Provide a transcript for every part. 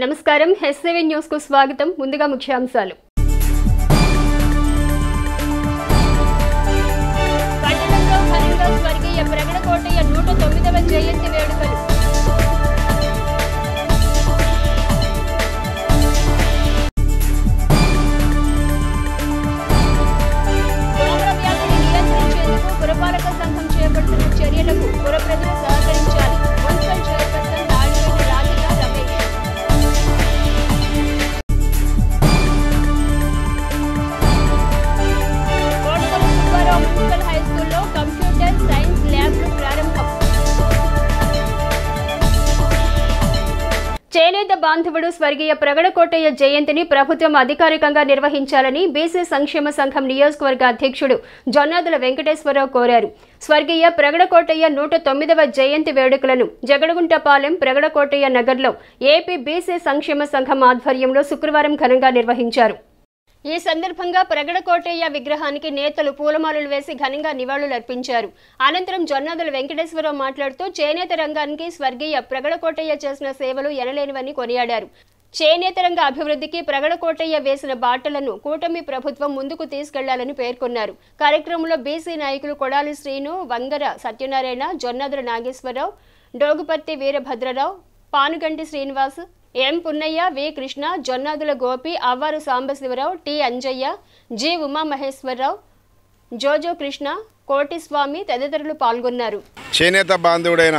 నమస్కారం SCV news కు స్వాగతం. ముందుగా ముఖ్యాంశాలు. పట్టణంలో ఘనంగా స్వర్గీయ ప్రగడకోటయ్య 109వ జయంతి వేడుకలు. దోమల వ్యాధిని నియంత్రించేందుకు పురపాలక సంఘం చేపడుతున్న చర్యలకు పుర ప్రజలు సహకరించాలి. మున్సిపల్ చైర్పర్సన్ దాడిపైన రాధిక రమేష్. మున్సిపల్ హై స్కూల్లో కంప్యూటర్ సైన్స్ ల్యాబ్లు ప్రారంభం. చేనేత బాంధవుడు స్వర్గీయ ప్రగడకోటయ్య జయంతిని ప్రభుత్వం అధికారికంగా నిర్వహించాలని బీసీ సంక్షేమ సంఘం నియోజకవర్గ అధ్యక్షుడు జొన్నాదుల వెంకటేశ్వరరావు కోరారు. స్వర్గీయ ప్రగడకోటయ్య 109వ జయంతి వేడుకలను జగడగుంటపాలెం ప్రగడకోటయ్య నగర్లో ఏపీ బీసీ సంక్షేమ సంఘం ఆధ్వర్యంలో శుక్రవారం ఘనంగా నిర్వహించారు. ఈ సందర్భంగా ప్రగడకోటయ్య విగ్రహానికి నేతలు పూలమాలలు వేసి ఘనంగా నివాళులర్పించారు. అనంతరం జొన్నాదుల వెంకటేశ్వరరావు మాట్లాడుతూ చేనేత రంగానికి స్వర్గీయ ప్రగడకోటయ్య చేసిన సేవలు ఎనలేనివని కొనియాడారు. చేనేత రంగ అభివృద్ధికి ప్రగడకోటయ్య వేసిన బాటలను కూటమి ప్రభుత్వం ముందుకు తీసుకెళ్లాలని పేర్కొన్నారు. కార్యక్రమంలో బీసీ నాయకులు కొడాలి శ్రీను, వంగర సత్యనారాయణ, జొన్నాదుల నాగేశ్వరరావు, డోగుపర్తి వీరభద్రరావు, పానుగంటి శ్రీనివాస్, ఎం పున్నయ్య, వి కృష్ణ, జొన్నాదుల గోపి, అవ్వారు సాంబశివరావు, టి అంజయ్య, జి ఉమామహేశ్వరరావు, జోజో కృష్ణ, కోటిస్వామి తదితరులు పాల్గొన్నారు. చేనేత బాంధవుడైన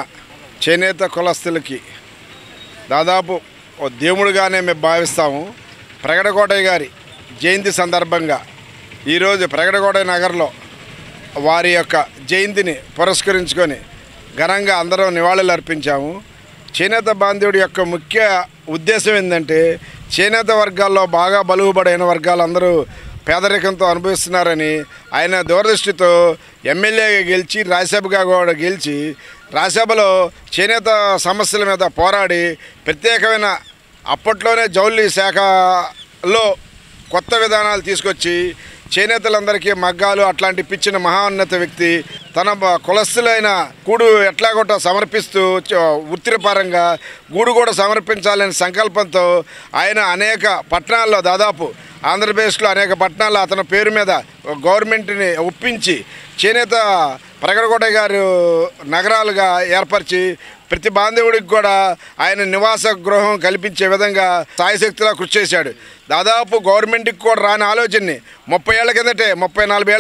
చేనేత కులస్తులకి దాదాపు ఓ దేవుడుగానే మేము భావిస్తాము. ప్రగడకోటయ్య గారి జయంతి సందర్భంగా ఈరోజు ప్రగడకోటయ్య నగర్లో వారి యొక్క జయంతిని పురస్కరించుకొని ఘనంగా అందరం నివాళులు అర్పించాము. చేనేత బాంధవుడి యొక్క ముఖ్య ఉద్దేశం ఏంటంటే చేనేత వర్గాల్లో బాగా బలుగుబడైన వర్గాలందరూ పేదరికంతో అనుభవిస్తున్నారని ఆయన దూరదృష్టితో ఎమ్మెల్యేగా గెలిచి రాజ్యసభగా కూడా గెలిచి రాజ్యసభలో చేనేత సమస్యల మీద పోరాడి ప్రత్యేకమైన అప్పట్లోనే జౌళి శాఖలో కొత్త విధానాలు తీసుకొచ్చి చేనేతలందరికీ మగ్గాలు అట్లాంటి పిచ్చిన మహోన్నత వ్యక్తి. తన కులస్తులైన గూడు ఎట్లాగొట్ట సమర్పిస్తూ వృత్తిపరంగా గూడు కూడా సమర్పించాలనే సంకల్పంతో ఆయన అనేక పట్టణాల్లో దాదాపు ఆంధ్రప్రదేశ్లో అనేక పట్టణాల్లో అతని పేరు మీద గవర్నమెంట్ని ఒప్పించి చేనేత ప్రగడకోటయ్య గారు నగరాలుగా ఏర్పరిచి ప్రతి బాంధవుడికి కూడా ఆయన నివాస గృహం కల్పించే విధంగా సాయశక్తిలా కృషి చేశాడు. దాదాపు గవర్నమెంట్కి కూడా రాని ఆలోచనని 34 ఏళ్ల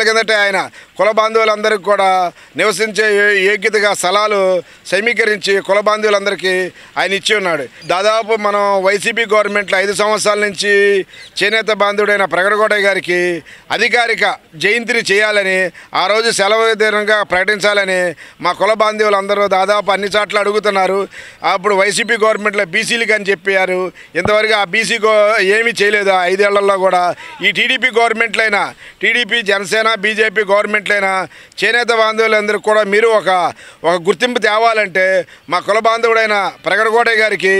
కిందటే ఆయన కుల బాంధవులందరికీ కూడా నివసించే యోగ్యతగా స్థలాలు సమీకరించి కుల బాంధవులందరికీ ఆయన ఇచ్చి ఉన్నాడు. దాదాపు మనం వైసీపీ గవర్నమెంట్లో 5 సంవత్సరాల నుంచి చేనేత బాంధవుడైన ప్రగడకోటయ్య గారికి అధికారిక జయంతిని చేయాలని ఆ రోజు సెలవు దినంగా ప్రకటించాలని మా కుల బాంధవులందరూ దాదాపు అన్ని చోట్ల అడుగుతున్నారు. అప్పుడు వైసీపీ గవర్నమెంట్లో బీసీలకు అని చెప్పారు. ఇంతవరకు ఆ బీసీ ఏమీ చేయలేదు 5 ఏళ్లలో కూడా. ఈ టీడీపీ గవర్నమెంట్లైనా టీడీపీ జనసేన బీజేపీ గవర్నమెంట్లైనా చేనేత బాంధవులందరూ కూడా మీరు ఒక గుర్తింపు తేవాలంటే మా కుల బాంధవుడైన ప్రగడకోటయ్య గారికి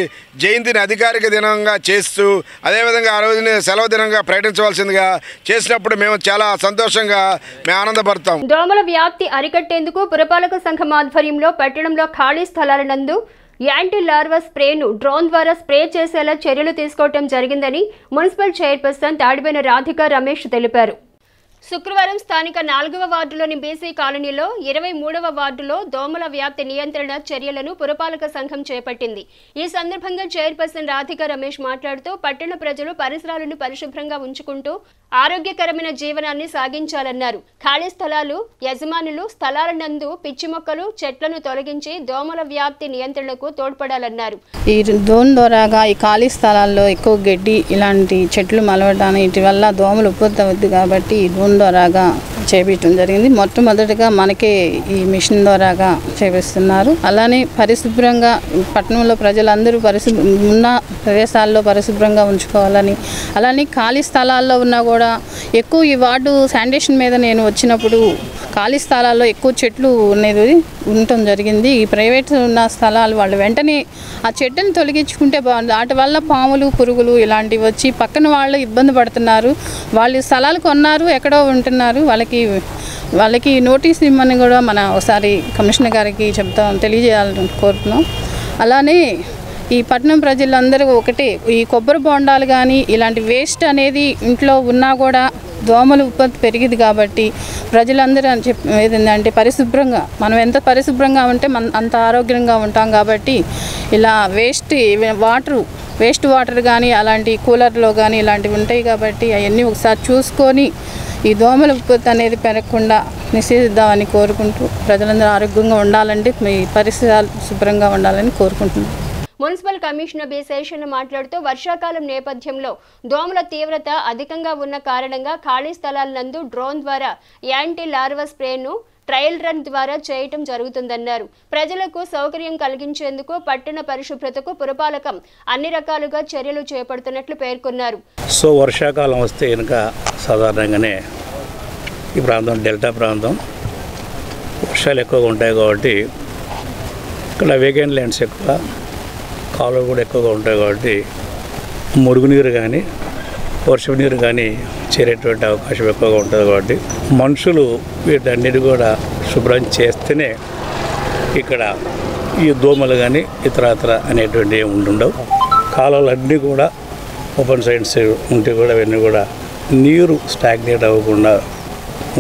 జయంతిని అధికారిక దినంగా చేస్తూ అదేవిధంగా ఆ రోజుని సెలవు దినంగా ప్రకటించవలసిందిగా చేసినప్పుడు మేము చాలా సంతోషంగా మేము ఆనందపడతాం. దోమల వ్యాప్తి అరికట్టేందుకు పురపాలక సంఘం ఆధ్వర్యంలో పట్టణంలో ఖాళీ స్థలాల నందు యాంటీ లార్వా స్ప్రేను డ్రోన్ ద్వారా స్ప్రే చేసేలా చర్యలు తీసుకోవడం జరిగిందని మున్సిపల్ చైర్పర్సన్ దాడిపైన రాధిక రమేష్ తెలిపారు. శుక్రవారం స్థానిక 4వ వార్డులోని బీసీ కాలనీలో 23వ వార్డులో దోమల వ్యాప్తి నియంత్రణ చర్యలను పురపాలక సంఘం చేపట్టింది. ఈ సందర్భంగా చైర్పర్సన్ రాధిక రమేష్ మాట్లాడుతూ పట్టణ ప్రజలు పరిసరాలను పరిశుభ్రంగా ఉంచుకుంటూ ఆరోగ్యకరమైన జీవనాన్ని సాగించాలన్నారు. ఖాళీ స్థలాలు యజమానులు స్థలాల నందు పిచ్చి మొక్కలు చెట్లను తొలగించి దోమల వ్యాప్తి నియంత్రణకు తోడ్పడాలన్నారు. ఈ డ్రోన్ ద్వారాగా ఈ ఖాళీ స్థలాల్లో ఎక్కువ గడ్డి ఇలాంటి చెట్లు మలవడానికి వీటి వల్ల దోమలు ఉత్పత్తి అవుతుంది కాబట్టి ఈ డ్రోన్ ద్వారాగా చేపించడం జరిగింది. మొట్టమొదటిగా మనకే ఈ మిషన్ ద్వారాగా చేపిస్తున్నారు. అలానే పరిశుభ్రంగా పట్టణంలో ప్రజలందరూ ఉన్న ప్రదేశాల్లో పరిశుభ్రంగా ఉంచుకోవాలని, అలానే ఖాళీ స్థలాల్లో ఉన్నా కూడా ఎక్కువ ఈ వార్డు శానిటేషన్ మీద నేను వచ్చినప్పుడు ఖాళీ స్థలాల్లో ఎక్కువ చెట్లు ఉండటం జరిగింది. ఈ ప్రైవేట్ ఉన్న స్థలాలు వాళ్ళు వెంటనే ఆ చెట్టుని తొలగించుకుంటే బాగుంది. వాటి వల్ల పాములు పురుగులు ఇలాంటివి వచ్చి పక్కన వాళ్ళు ఇబ్బంది పడుతున్నారు. వాళ్ళు స్థలాలు కొన్నారు, ఎక్కడో ఉంటున్నారు. వాళ్ళకి నోటీస్ ఇవ్వమని కూడా మన ఒకసారి కమిషనర్ గారికి తెలియజేయాలని కోరుతున్నాం. అలానే ఈ పట్టణం ప్రజలందరూ ఒకటే, ఈ కొబ్బరి బొండాలు కానీ ఇలాంటి వేస్ట్ అనేది ఇంట్లో ఉన్నా కూడా దోమల ఉత్పత్తి పెరిగింది కాబట్టి ప్రజలందరూ అని ఏంటంటే పరిశుభ్రంగా, మనం ఎంత పరిశుభ్రంగా ఉంటే అంత ఆరోగ్యంగా ఉంటాం కాబట్టి ఇలా వేస్ట్ వాటర్ కానీ అలాంటి కూలర్లో కానీ ఇలాంటివి ఉంటాయి కాబట్టి అవన్నీ ఒకసారి చూసుకొని ఈ దోమల ఉత్పత్తి అనేది పెరగకుండా నిషేధిద్దామని కోరుకుంటూ ప్రజలందరూ ఆరోగ్యంగా ఉండాలంటే మీ పరిసరాలు శుభ్రంగా ఉండాలని కోరుకుంటున్నాను. మున్సిపల్ కమిషనర్ బి శేషన్న మాట్లాడుతూ వర్షాకాలం నేపథ్యంలో దోమల తీవ్రత అధికంగా ఉన్న కారణంగా ఖాళీ స్థలాల నందు డ్రోన్ ద్వారా యాంటీ లార్వా స్ప్రేను ట్రయల్ రన్ ద్వారా చేయటం జరుగుతుందన్నారు. ప్రజలకు సౌకర్యం కలిగించేందుకు పట్టణ పరిశుభ్రతకు పురపాలకం అన్ని రకాలుగా చర్యలు చేపడుతున్నట్లు పేర్కొన్నారు. సో వర్షాకాలం వస్తే కనుక సాధారణంగానే ఈ ప్రాంతం డెల్టా ప్రాంతం వర్షాలు ఎక్కువగా ఉంటాయి కాబట్టి ఇక్కడ వేకెంట్ ల్యాండ్స్ ఎక్కువ, కాలువలు కూడా ఎక్కువగా ఉంటాయి కాబట్టి మురుగునీరు కానీ వర్షపు నీరు కానీ చేరేటువంటి అవకాశం ఎక్కువగా ఉంటుంది కాబట్టి మనుషులు వీటన్నిటి కూడా శుభ్రం చేస్తేనే ఇక్కడ ఈ దోమలు కానీ ఇతరత్ర అనేటువంటివి ఏమి ఉండవు. కాలువలన్నీ కూడా ఓపెన్ సైడ్స్ ఉంటే కూడా అవన్నీ కూడా నీరు స్టాగ్నేట్ అవ్వకుండా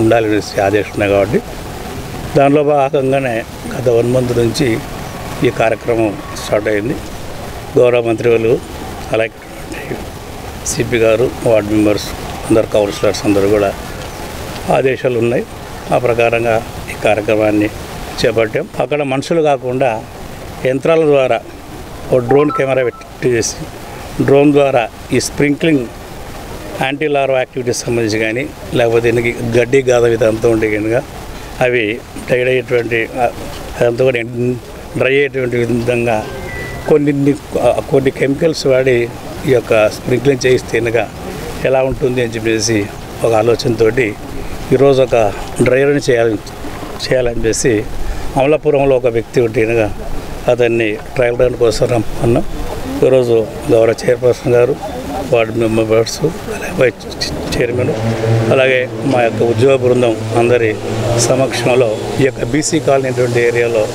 ఉండాలని ఆదేశిస్తున్నాయి కాబట్టి దానిలో భాగంగానే గత 1 month నుంచి ఈ కార్యక్రమం స్టార్ట్ అయింది. గౌరవ మంత్రివర్యులు అలాగే సిపి గారు, వార్డు మెంబర్స్, అందరు కౌన్సిలర్స్ అందరూ కూడా ఆదేశాలు ఉన్నాయి. ఆ ప్రకారంగా ఈ కార్యక్రమాన్ని చేపట్టాం. అక్కడ మనుషులు కాకుండా యంత్రాల ద్వారా ఒక డ్రోన్ కెమెరా పెట్టి చేసి డ్రోన్ ద్వారా ఈ స్ప్రింక్లింగ్ యాంటీ లార్వా యాక్టివిటీస్ సంబంధించి కానీ లేకపోతే దీనికి గడ్డి గాథ విధంతో ఉంటే కనుక అవి టైడ్ అయ్యేటువంటి అదంతా కూడా డ్రై అయ్యేటువంటి విధంగా కొన్ని కెమికల్స్ వాడి ఈ యొక్క స్ప్రింక్లింగ్ చేయిస్తే కనుక ఎలా ఉంటుంది అని చెప్పేసి ఒక ఆలోచనతో ఈరోజు ఒక డ్రైవర్ని చేయాలని చెప్పేసి అమలాపురంలో ఒక వ్యక్తి ఉంటే కనుక అతన్ని ట్రయల్ రన్ కోసం రమ్మన్నాం. ఈరోజు గౌరవ చైర్పర్సన్ గారు, వార్డు మెంబర్స్, అలాగే చైర్మన్, అలాగే మా యొక్క ఉద్యోగ బృందం అందరి సమక్షంలో ఈ యొక్క బీసీ కాలనీ అటువంటి ఏరియాలో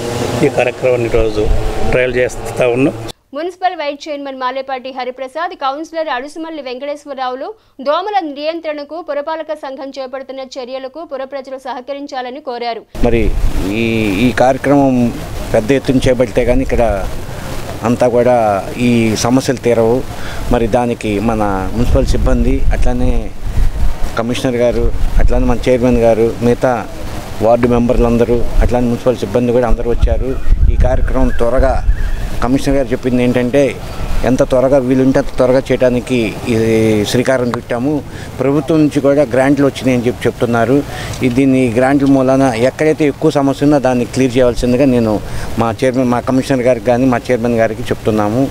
ఈ కార్యక్రమాన్ని ఈరోజు ట్రయల్ చేస్తూ ఉన్నాం. Municipal vice chairman Malepati Hariprasad, councillor Adusumalli వెంకటేశ్వరరావులు దోమల నియంత్రణకు పురపాలక సంఘం చేపడుతున్న చర్యలకు పుర ప్రజలు సహకరించాలని కోరారు. మరి ఈ కార్యక్రమం పెద్ద ఎత్తున చేపడితే కానీ ఇక్కడ అంతా కూడా ఈ సమస్యలు తీరవు. మరి దానికి మన మున్సిపల్ సిబ్బంది, అట్లానే కమిషనర్ గారు, అట్లానే మన చైర్మన్ గారు, మిగతా వార్డు మెంబర్లందరూ, అట్లానే మున్సిపల్ సిబ్బంది కూడా అందరూ వచ్చారు. ఈ కార్యక్రమం త్వరగా కమిషనర్ గారు చెప్పింది ఏంటంటే ఎంత త్వరగా వీలుంటే అంత త్వరగా చేయడానికి శ్రీకారం చుట్టాము. ప్రభుత్వం నుంచి కూడా గ్రాంట్లు వచ్చినాయని చెప్తున్నారు. దీన్ని గ్రాంట్ల మూలాన ఎక్కడైతే ఎక్కువ సమస్య ఉందో దాన్ని క్లియర్ చేయాల్సిందిగా నేను మా కమిషనర్ గారికి కానీ మా చైర్మన్ గారికి చెప్తున్నాము.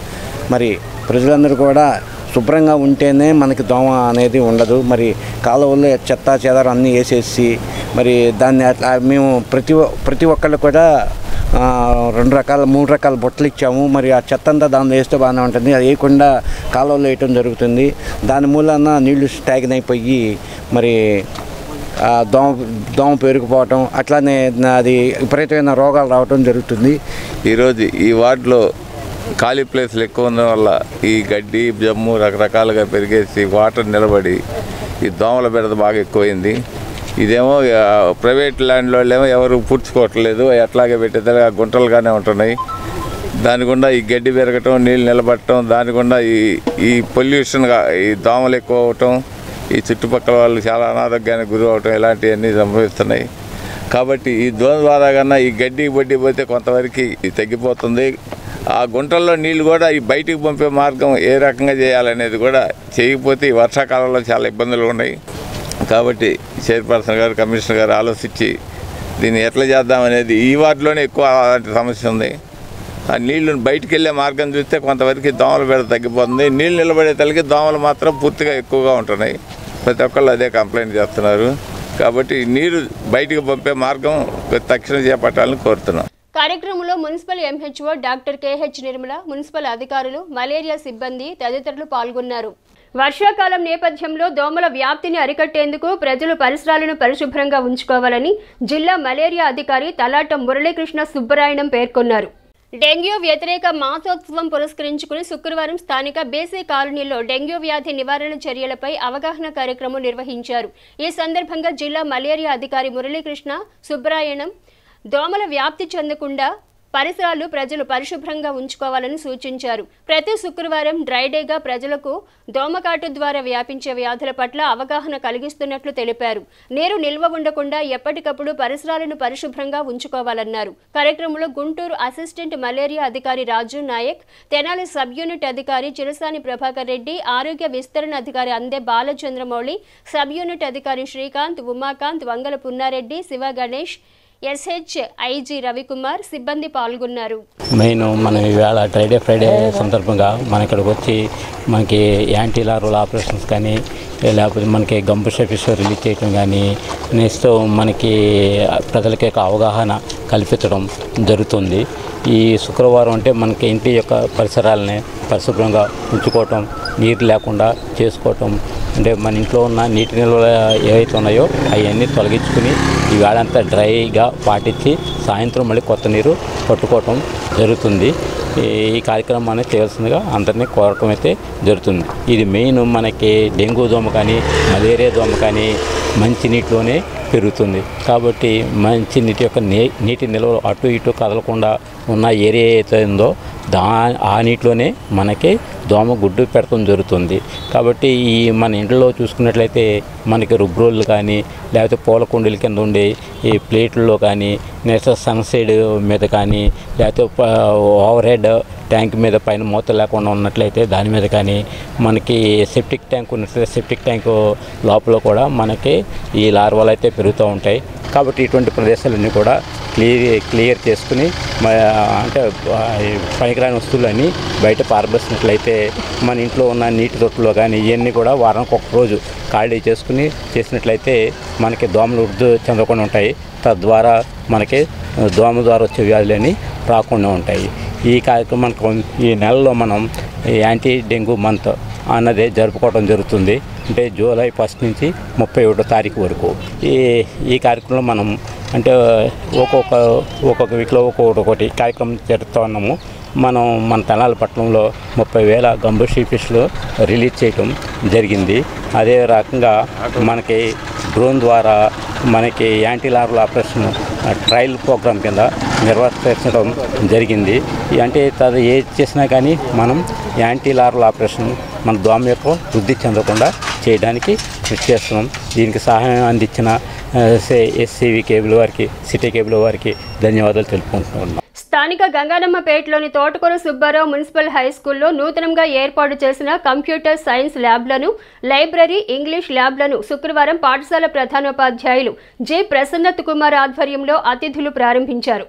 మరి ప్రజలందరూ కూడా శుభ్రంగా ఉంటేనే మనకి దోమ అనేది ఉండదు. మరి కాలువల్లో చెత్త చెదారం అన్నీ వేసేసి మరి దాన్ని మేము ప్రతి ఒక్కళ్ళు కూడా 2 రకాల 3 రకాల బొట్టలు ఇచ్చాము. మరి ఆ చెత్త అంతా దానిలో వేస్తే బాగానే ఉంటుంది. అది వేయకుండా కాలువలో వేయటం జరుగుతుంది. దాని మూలాన నీళ్లు స్టాగ్న్ అయిపోయి మరి దోమ పెరిగిపోవటం, అట్లానే అది విపరీతమైన రోగాలు రావటం జరుగుతుంది. ఈరోజు ఈ వార్డులో ఖాళీ ప్లేస్లు ఎక్కువ ఉండడం వల్ల ఈ గడ్డి జమ్ము రకరకాలుగా పెరిగేసి వాటర్ నిలబడి ఈ దోమల బెడద బాగా ఎక్కువైంది. ఇదేమో ప్రైవేట్ ల్యాండ్ వాళ్ళేమో ఎవరు పూడ్చుకోవట్లేదు, అట్లాగే పెట్టేది గుంటలుగానే ఉంటున్నాయి. దాని గుండా ఈ గడ్డి పెరగటం, నీళ్ళు నిలబడటం, దాని గుండా ఈ పొల్యూషన్గా ఈ దోమలు ఎక్కువ అవటం, ఈ చుట్టుపక్కల వాళ్ళు చాలా అనారోగ్యానికి గురి అవటం ఇలాంటివన్నీ సంభవిస్తున్నాయి. కాబట్టి ఈ దోమ ద్వారా కన్నా ఈ గడ్డి బొడ్డి పోతే కొంతవరకు తగ్గిపోతుంది. ఆ గుంటల్లో నీళ్ళు కూడా ఈ బయటికి పంపే మార్గం ఏ రకంగా చేయాలనేది కూడా చేయకపోతే ఈ వర్షాకాలంలో చాలా ఇబ్బందులు ఉన్నాయి. కాబట్టి చైర్పర్సన్ గారు, కమిషనర్ గారు ఆలోచించి దీన్ని ఎట్లా చేద్దామనేది, ఈ వార్డులోనే ఎక్కువ అలాంటి సమస్య ఉంది. ఆ నీళ్లు బయటికి వెళ్ళే మార్గం చూస్తే కొంతవరకు దోమల బెడ తగ్గిపోతుంది. నీళ్ళు నిలబడే తలకి దోమలు మాత్రం పూర్తిగా ఎక్కువగా ఉంటున్నాయి. ప్రతి ఒక్కళ్ళు అదే కంప్లైంట్ చేస్తున్నారు. కాబట్టి నీరు బయటికి పంపే మార్గం తక్షణం చేపట్టాలని కోరుతున్నాం. కార్యక్రమంలో municipal MHO doctor KH Nirmala, municipal అధికారులు, మలేరియా సిబ్బంది తదితరులు పాల్గొన్నారు. వర్షాకాలం నేపథ్యంలో దోమల వ్యాప్తిని అరికట్టేందుకు ప్రజలు పరిసరాలను పరిశుభ్రంగా ఉంచుకోవాలని జిల్లా మలేరియా అధికారి తలాటం మురళీకృష్ణ సుబ్బరాయణం పేర్కొన్నారు. డెంగ్యూ వ్యతిరేక మాసోత్సవం పురస్కరించుకుని శుక్రవారం స్థానిక బీసీ కాలనీలో డెంగ్యూ వ్యాధి నివారణ చర్యలపై అవగాహన కార్యక్రమం నిర్వహించారు. ఈ సందర్భంగా జిల్లా మలేరియా అధికారి మురళీకృష్ణ సుబ్రాయణం దోమల వ్యాప్తి చెందకుండా పరిసరాలు ప్రజలు పరిశుభ్రంగా ఉంచుకోవాలని సూచించారు. ప్రతి శుక్రవారం డ్రైడేగా ప్రజలకు దోమకాటు ద్వారా వ్యాపించే వ్యాధుల పట్ల అవగాహన కలిగిస్తున్నట్లు తెలిపారు. నీరు నిల్వ ఉండకుండా ఎప్పటికప్పుడు పరిసరాలను పరిశుభ్రంగా ఉంచుకోవాలన్నారు. కార్యక్రమంలో గుంటూరు అసిస్టెంట్ మలేరియా అధికారి రాజు నాయక్, తెనాలి సబ్ యూనిట్ అధికారి చిరసాని ప్రభాకర్ రెడ్డి, ఆరోగ్య విస్తరణ అధికారి అందే బాలచంద్రమౌళి, సబ్ యూనిట్ అధికారి శ్రీకాంత్, ఉమాకాంత్, వంగల పున్నారెడ్డి, శివ గణేష్, SHIG రవికుమార్ సిబ్బంది పాల్గొన్నారు. మెయిన్ మనం ఈవేళ ఫ్రైడే సందర్భంగా మన ఇక్కడికి వచ్చి మనకి యాంటీ లార్వల్ ఆపరేషన్స్ కానీ లేకపోతే మనకి గంబు షెఫిష్ రిలీజ్ చేయడం కానీ నెక్స్ట్ మనకి ప్రజలకి అవగాహన కల్పించడం జరుగుతుంది. ఈ శుక్రవారం అంటే మనకి ఇంటి యొక్క పరిసరాలని పరిశుభ్రంగా ఉంచుకోవటం, నీరు లేకుండా చేసుకోవటం, అంటే మన ఇంట్లో ఉన్న నీటి నిల్వలు ఏవైతే ఉన్నాయో అవన్నీ తొలగించుకుని ఈ వేళంతా డ్రైగా పాటించి సాయంత్రం మళ్ళీ కొత్త నీరు పట్టుకోవటం జరుగుతుంది. ఈ కార్యక్రమాన్ని చేయాల్సిందిగా అందరినీ కోరటం అయితే జరుగుతుంది. ఇది మెయిన్ మనకి డెంగ్యూ దోమ కానీ మలేరియా దోమ కానీ మంచి నీటిలోనే పెరుగుతుంది. కాబట్టి మంచి నీటి యొక్క నీటి నిల్వలు అటు ఇటు కదలకుండా ఉన్న ఏరియా అయితే ఉందో ఆ నీటిలోనే మనకి దోమ గుడ్డు పెడతాం జరుగుతుంది. కాబట్టి ఈ మన ఇంట్లో చూసుకున్నట్లయితే మనకి రుబ్రోళ్ళు కానీ లేకపోతే పూల కుండీల కింద ఉండే ఈ ప్లేట్లలో కానీ నెక్స్ట్ సన్సైడ్ మీద కానీ లేకపోతే ఓవర్ హెడ్ ట్యాంక్ మీద పైన మూత లేకుండా ఉన్నట్లయితే దాని మీద కానీ మనకి సెప్టిక్ ట్యాంక్ ఉన్నట్లయితే సెప్టిక్ ట్యాంక్ లోపల కూడా మనకి ఈ లార్వాలు అయితే పెరుగుతూ ఉంటాయి. కాబట్టి ఇటువంటి ప్రదేశాలన్నీ కూడా క్లియర్ చేసుకుని అంటే పనికిరాని వస్తువులన్నీ బయట పారబోసినట్లయితే మన ఇంట్లో ఉన్న నీటి తొట్టులో కానీ ఇవన్నీ కూడా వారానికి ఒక రోజు ఖాళీ చేసుకుని చేసినట్లయితే మనకి దోమలు వృద్ధి చెందకుండా ఉంటాయి. తద్వారా మనకి దోమ ద్వారా వచ్చే వ్యాధులన్నీ రాకుండా ఉంటాయి. ఈ కార్యక్రమానికి ఈ నెలలో మనం యాంటీ డెంగ్యూ మంత్ అన్నదే జరుపుకోవడం జరుగుతుంది. అంటే జూలై 1 నుంచి 31 తారీఖు వరకు ఈ కార్యక్రమంలో మనం అంటే ఒక్కొక్క వీక్లో ఒక్కొక్కటి కార్యక్రమం జరుపుతూ ఉన్నాము. మనం మన తెనాలి పట్టణంలో 30,000 గంబు షీఫిష్లు రిలీజ్ చేయటం జరిగింది. అదే రకంగా మనకి డ్రోన్ ద్వారా మనకి anti larval operation trial program కింద నిర్వర్తించడం జరిగింది. అంటే ఏది చేసినా కానీ మనం యాంటీ లార్వల్ ఆపరేషన్ మన దోమ యొక్క వృద్ధి చెందకుండా చేయడానికి కృషి చేస్తున్నాం. దీనికి సహాయం అందించిన SCV కేబుల్ వారికి, సిటీ కేబుల్ వారికి ధన్యవాదాలు తెలుపుకుంటున్నాం. స్థానిక గంగానమ్మపేటలోని తోటకూర సుబ్బారావు మున్సిపల్ హైస్కూల్లో నూతనంగా ఏర్పాటు చేసిన కంప్యూటర్ సైన్స్ ల్యాబ్లను, లైబ్రరీ, ఇంగ్లీష్ ల్యాబ్లను శుక్రవారం పాఠశాల ప్రధానోపాధ్యాయులు జె ప్రసన్నత్ కుమార్ ఆధ్వర్యంలో అతిథులు ప్రారంభించారు.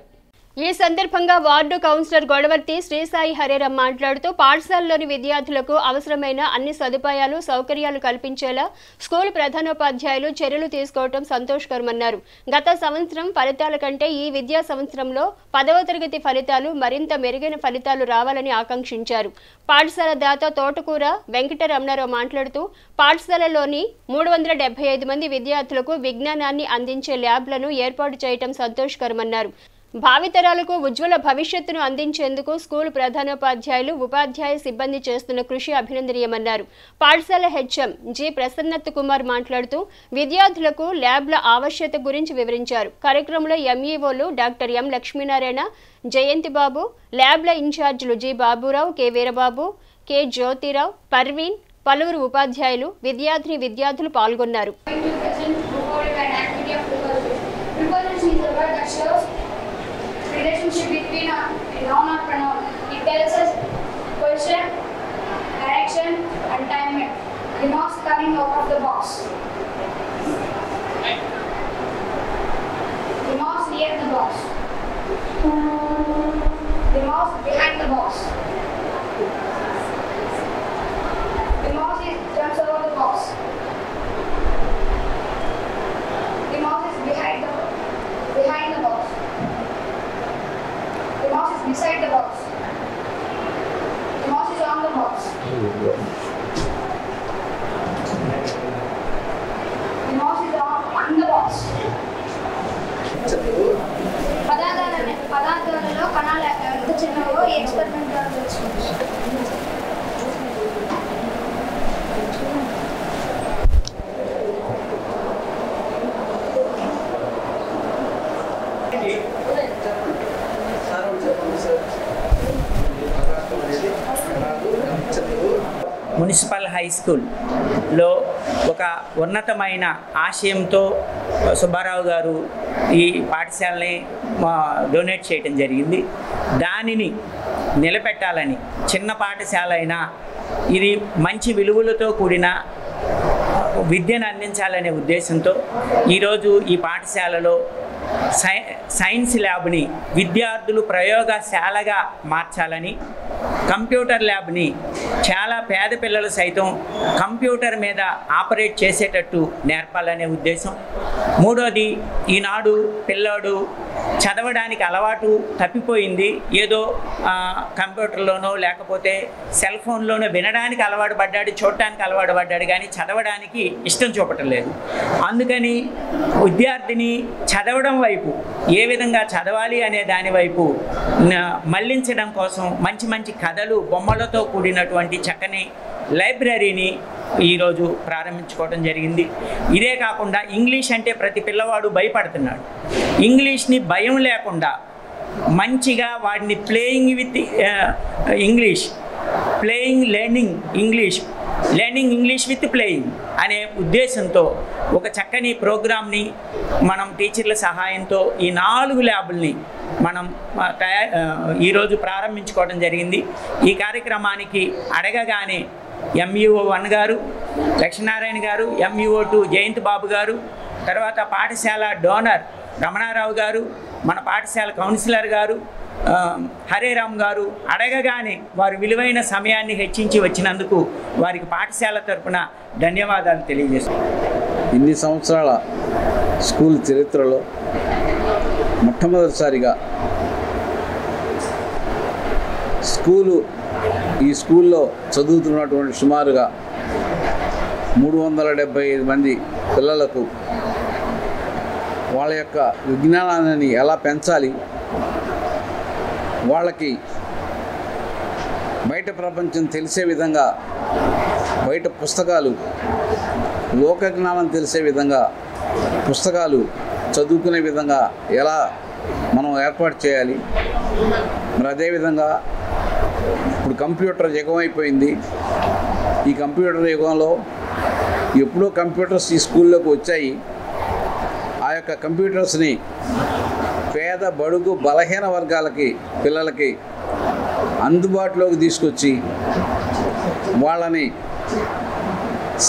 ఈ సందర్భంగా వార్డు కౌన్సిలర్ గొడవర్తి శ్రీసాయి హరేరాం మాట్లాడుతూ పాఠశాలలోని విద్యార్థులకు అవసరమైన అన్ని సదుపాయాలు, సౌకర్యాలు కల్పించేలా స్కూల్ ప్రధానోపాధ్యాయులు చర్యలు తీసుకోవడం సంతోషకరమన్నారు. గత సంవత్సరం ఫలితాల కంటే ఈ విద్యా సంవత్సరంలో 10వ తరగతి ఫలితాలు మరింత మెరుగైన ఫలితాలు రావాలని ఆకాంక్షించారు. పాఠశాల దాత తోటకూర వెంకటరమణారావు మాట్లాడుతూ పాఠశాలలోని 375 మంది విద్యార్థులకు విజ్ఞానాన్ని అందించే ల్యాబ్లను ఏర్పాటు చేయడం సంతోషకరమన్నారు. భావితరాలకు ఉజ్వల భవిష్యత్తును అందించేందుకు స్కూల్ ప్రధానోపాధ్యాయులు, ఉపాధ్యాయ సిబ్బంది చేస్తున్న కృషి అభినందనీయమన్నారు. పాఠశాల HM జి ప్రసన్నత్ కుమార్ మాట్లాడుతూ విద్యార్థులకు ల్యాబ్ల ఆవశ్యకత గురించి వివరించారు. కార్యక్రమంలో ఎంఈఓలు డాక్టర్ ఎం లక్ష్మీనారాయణ, జయంతి బాబు, ల్యాబ్ల ఇన్ఛార్జీలు G Baburao, K Veerababu, K Jyotirao, Parveen, పలువురు ఉపాధ్యాయులు, విద్యార్థులు పాల్గొన్నారు. Relationship between a noun or pronoun. It tells us position, direction, and timing. The mouse coming out of the box. The mouse near the box. The mouse behind the box. The mouse jumps over the box. The mouse is behind the box. The mouse is beside the box. The mouse is on the box. The mouse is on the box. పదార్థాలలో కణాలు ఎంత చిన్న municipal high స్కూల్లో ఒక ఉన్నతమైన ఆశయంతో సుబ్బారావు గారు ఈ పాఠశాలని డొనేట్ చేయడం జరిగింది. దానిని నిలబెట్టాలని, చిన్న పాఠశాల అయినా ఇది మంచి విలువలతో కూడిన విద్యను అందించాలనే ఉద్దేశంతో ఈరోజు ఈ పాఠశాలలో సైన్స్ ల్యాబ్ని విద్యార్థులు ప్రయోగశాలగా మార్చాలని, కంప్యూటర్ ల్యాబ్ని చాలా పేద పిల్లలు సైతం కంప్యూటర్ మీద ఆపరేట్ చేసేటట్టు నేర్పాలనే ఉద్దేశం. మూడోది, ఈనాడు పిల్లాడు చదవడానికి అలవాటు తప్పిపోయింది. ఏదో కంప్యూటర్లోనో లేకపోతే సెల్ ఫోన్లోనో వినడానికి అలవాటు పడ్డాడు, చూడటానికి అలవాటు పడ్డాడు, కానీ చదవడానికి ఇష్టం చూపటం లేదు. అందుకని విద్యార్థిని చదవడం వైపు, ఏ విధంగా చదవాలి అనే దాని వైపు మళ్లించడం కోసం మంచి మంచి కథలు, బొమ్మలతో కూడినటువంటి చక్కని లైబ్రరీని ఈరోజు ప్రారంభించుకోవడం జరిగింది. ఇదే కాకుండా ఇంగ్లీష్ అంటే ప్రతి పిల్లవాడు భయపడుతున్నాడు. ఇంగ్లీష్ని భయం లేకుండా మంచిగా వాడిని playing with English, learning English with playing అనే ఉద్దేశంతో ఒక చక్కని ప్రోగ్రామ్ని మనం టీచర్ల సహాయంతో ఈ 4 ల్యాబుల్ని మనం ఈరోజు ప్రారంభించుకోవడం జరిగింది. ఈ కార్యక్రమానికి అడగగానే MUO 1 గారు లక్ష్మీనారాయణ గారు, MUO 2 జయంత్ బాబు గారు, తర్వాత పాఠశాల డోనర్ రమణారావు గారు, మన పాఠశాల కౌన్సిలర్ గారు హరేరామ్ గారు అడగగానే వారు విలువైన సమయాన్ని హెచ్చించి వచ్చినందుకు వారికి పాఠశాల తరపున ధన్యవాదాలు తెలియజేస్తున్నాను. ఇన్ని సంవత్సరాల స్కూల్ చరిత్రలో మొట్టమొదటిసారిగా ఈ స్కూల్లో చదువుతున్నటువంటి సుమారుగా 375 మంది పిల్లలకు వాళ్ళ యొక్క విజ్ఞానాన్ని ఎలా పెంచాలి, వాళ్ళకి బయట ప్రపంచం తెలిసే విధంగా, బయట పుస్తకాలు, లోక జ్ఞానం తెలిసే విధంగా పుస్తకాలు చదువుకునే విధంగా ఎలా మనం ఏర్పాటు చేయాలి. మరి అదేవిధంగా ఇప్పుడు కంప్యూటర్ యుగం అయిపోయింది. ఈ కంప్యూటర్ యుగంలో ఎప్పుడో కంప్యూటర్స్ ఈ స్కూల్లోకి వచ్చాయి. ఆ యొక్క కంప్యూటర్స్ని పేద బడుగు బలహీన వర్గాలకి పిల్లలకి అందుబాటులోకి తీసుకొచ్చి వాళ్ళని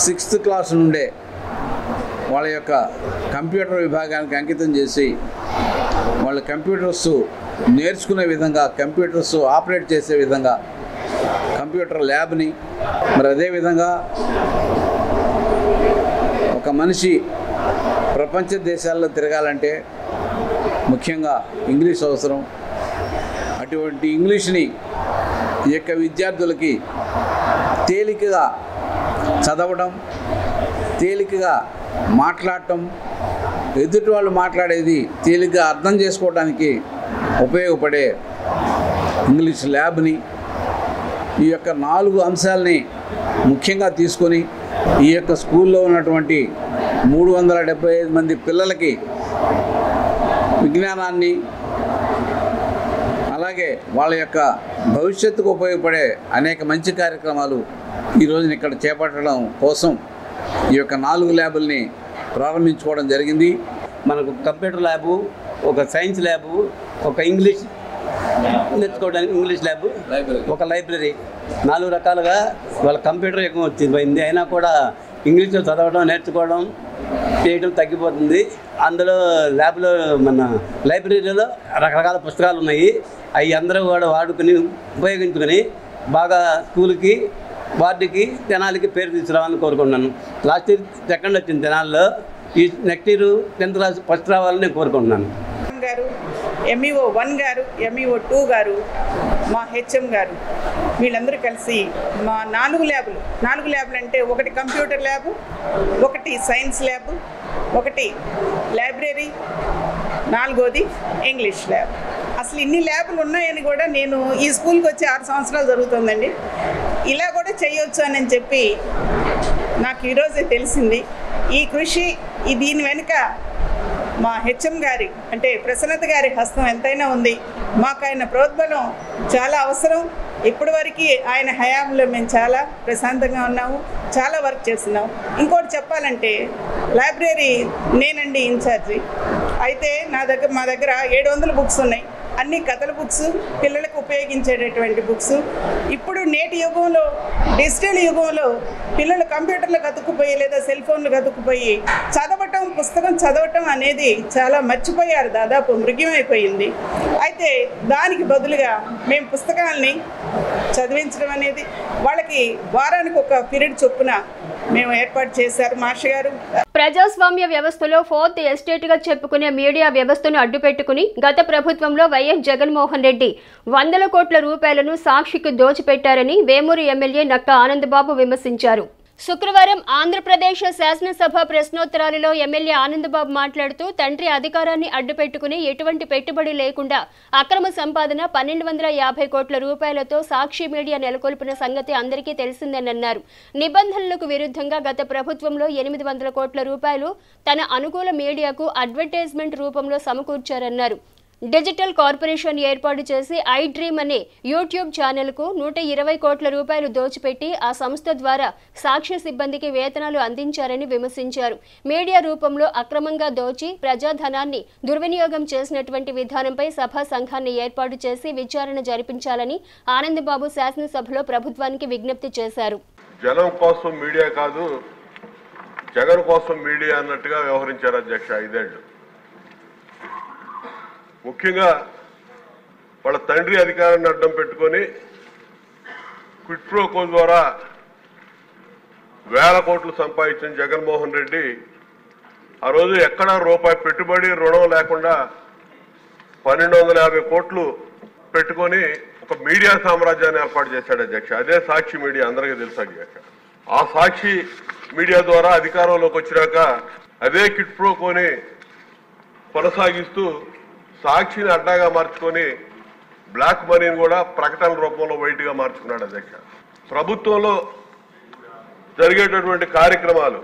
6th క్లాస్ నుండే వాళ్ళ యొక్క కంప్యూటర్ విభాగానికి అంకితం చేసి వాళ్ళ కంప్యూటర్స్ నేర్చుకునే విధంగా, కంప్యూటర్స్ ఆపరేట్ చేసే విధంగా కంప్యూటర్ ల్యాబ్ని, మరి అదేవిధంగా ఒక మనిషి ప్రపంచ దేశాల్లో తిరగాలంటే ముఖ్యంగా ఇంగ్లీష్ అవసరం. అటువంటి ఇంగ్లీష్ని ఈ యొక్క విద్యార్థులకి తేలికగా చదవడం, తేలికగా మాట్లాడటం, ఎదుటి వాళ్ళు మాట్లాడేది తేలికగా అర్థం చేసుకోవడానికి ఉపయోగపడే ఇంగ్లీష్ ల్యాబ్ని, ఈ యొక్క 4 అంశాలని ముఖ్యంగా తీసుకొని ఈ యొక్క స్కూల్లో ఉన్నటువంటి 375 మంది పిల్లలకి విజ్ఞానాన్ని, అలాగే వాళ్ళ యొక్క భవిష్యత్తుకు ఉపయోగపడే అనేక మంచి కార్యక్రమాలు ఈరోజున ఇక్కడ చేపట్టడం కోసం ఈ యొక్క 4 ల్యాబుల్ని ప్రారంభించుకోవడం జరిగింది. మనకు కంప్యూటర్ ల్యాబు, ఒక సైన్స్ ల్యాబు, ఒక ఇంగ్లీష్ నేర్చుకోవడానికి ఇంగ్లీష్ ల్యాబ్, ఒక లైబ్రరీ, 4 రకాలుగా వాళ్ళ కంప్యూటర్ ఎక్కువ వచ్చింది. అయినా కూడా ఇంగ్లీష్లో చదవడం, నేర్చుకోవడం చేయడం తగ్గిపోతుంది. అందులో ల్యాబ్లో మన లైబ్రరీలో రకరకాల పుస్తకాలు ఉన్నాయి. అవి అందరూ కూడా వాడుకొని ఉపయోగించుకొని బాగా స్కూల్కి, వార్డుకి, తెనాలికి పేరు తీసుకురావాలని కోరుకుంటున్నాను. లాస్ట్ ఇయర్ 2nd వచ్చింది తెనాల్లో. ఈ next year 10th class first రావాలని నేను కోరుకుంటున్నాను. గారు, MUO 1 గారు, MUO 2 గారు, మా HM గారు, వీళ్ళందరూ కలిసి మా 4 ల్యాబులు అంటే ఒకటి కంప్యూటర్ ల్యాబ్, ఒకటి సైన్స్ ల్యాబ్, ఒకటి లైబ్రరీ, 4వది ఇంగ్లీష్ ల్యాబ్. అసలు ఇన్ని ల్యాబులు ఉన్నాయని కూడా నేను ఈ స్కూల్కి వచ్చి 6 సంవత్సరాలు జరుగుతుందండి. ఇలా కూడా చేయొచ్చు అని చెప్పి నాకు ఈరోజే తెలిసింది. ఈ కృషి, దీని వెనుక మా HM గారి అంటే ప్రసన్నత గారి హస్తం ఎంతైనా ఉంది. మాకు ఆయన ప్రోద్బలం చాలా అవసరం. ఇప్పటివరకు ఆయన హయాంలో మేము చాలా ప్రశాంతంగా ఉన్నాము, చాలా వర్క్ చేస్తున్నాము. ఇంకోటి చెప్పాలంటే లైబ్రరీ నేనండి ఇన్ఛార్జి. అయితే మా దగ్గర 700 బుక్స్ ఉన్నాయి. అన్ని కథల బుక్స్, పిల్లలకు ఉపయోగించేటటువంటి బుక్స్. ఇప్పుడు నేటి యుగంలో, డిజిటల్ యుగంలో పిల్లలు కంప్యూటర్లు గతుక్కుపోయి లేదా సెల్ ఫోన్లు గతుక్కుపోయి పుస్తకం చదవటం అనేది చాలా మర్చిపోయారు, దాదాపు మృగ్యమైపోయింది. అయితే దానికి బదులుగా మేము పుస్తకాలని చదివించడం అనేది వాళ్ళకి వారానికి ఒక పీరియడ్ చొప్పున మేము ఏర్పాటు చేశారు మాస్టర్ గారు. ప్రజాస్వామ్య వ్యవస్థలో 4th ఎస్టేట్గా చెప్పుకునే మీడియా వ్యవస్థను అడ్డుపెట్టుకుని గత ప్రభుత్వంలో వైఎస్ జగన్మోహన్ రెడ్డి 100 కోట్ల రూపాయలను సాక్షికి దోచిపెట్టారని వేమూరు ఎమ్మెల్యే నక్కా ఆనందబాబు విమర్శించారు. శుక్రవారం ఆంధ్రప్రదేశ్ శాసనసభ ప్రశ్నోత్తరాలలో ఎమ్మెల్యే ఆనందబాబు మాట్లాడుతూ తండ్రి అధికారాన్ని అడ్డుపెట్టుకుని ఎటువంటి పెట్టుబడి లేకుండా అక్రమ సంపాదన 1250 కోట్ల రూపాయలతో సాక్షి మీడియా నెలకొల్పిన సంగతి అందరికీ తెలిసిందేనన్నారు. నిబంధనలకు విరుద్ధంగా గత ప్రభుత్వంలో 800 కోట్ల రూపాయలు తన అనుకూల మీడియాకు అడ్వర్టైజ్మెంట్ రూపంలో సమకూర్చారన్నారు. డిజిటల్ కార్పొరేషన్ ఏర్పాటు చేసి ఐ డ్రీమ్ అనే యూట్యూబ్ ఛానల్కు 120 కోట్ల రూపాయలు దోచిపెట్టి ఆ సంస్థ ద్వారా సాక్షి సిబ్బందికి వేతనాలు అందించారని విమర్శించారు. మీడియా రూపంలో అక్రమంగా దోచి ప్రజాధనాన్ని దుర్వినియోగం చేసినటువంటి విధానంపై సభా సంఘాన్ని ఏర్పాటు చేసి విచారణ జరిపించాలని ఆనందబాబు శాసనసభలో ప్రభుత్వానికి విజ్ఞప్తి చేశారు. జనం కోసం మీడియా కాదు, జగన్ కోసం మీడియా అన్నట్టుగా వ్యవహరించారు అధ్యక్ష 5 ఏళ్లు. ముఖ్యంగా వాళ్ళ తండ్రి అధికారాన్ని అడ్డం పెట్టుకొని క్విట్ ప్రో కో ద్వారా వేల కోట్లు సంపాదించిన జగన్మోహన్ రెడ్డి ఆ రోజు ఎక్కడా రూపాయి పెట్టుబడి రుణం లేకుండా 1250 కోట్లు పెట్టుకొని ఒక మీడియా సామ్రాజ్యాన్ని ఏర్పాటు చేశాడు అధ్యక్ష. అదే సాక్షి మీడియా, అందరికీ తెలుసు అధ్యక్ష. ఆ సాక్షి మీడియా ద్వారా అధికారంలోకి వచ్చినాక అదే క్విట్ ప్రో కోని కొనసాగిస్తూ సాక్షిని అడ్డాగా మార్చుకొని బ్లాక్ మనీని కూడా ప్రకటనల రూపంలో వైట్గా మార్చుకున్నాడు అధ్యక్ష. ప్రభుత్వంలో జరిగేటటువంటి కార్యక్రమాలు,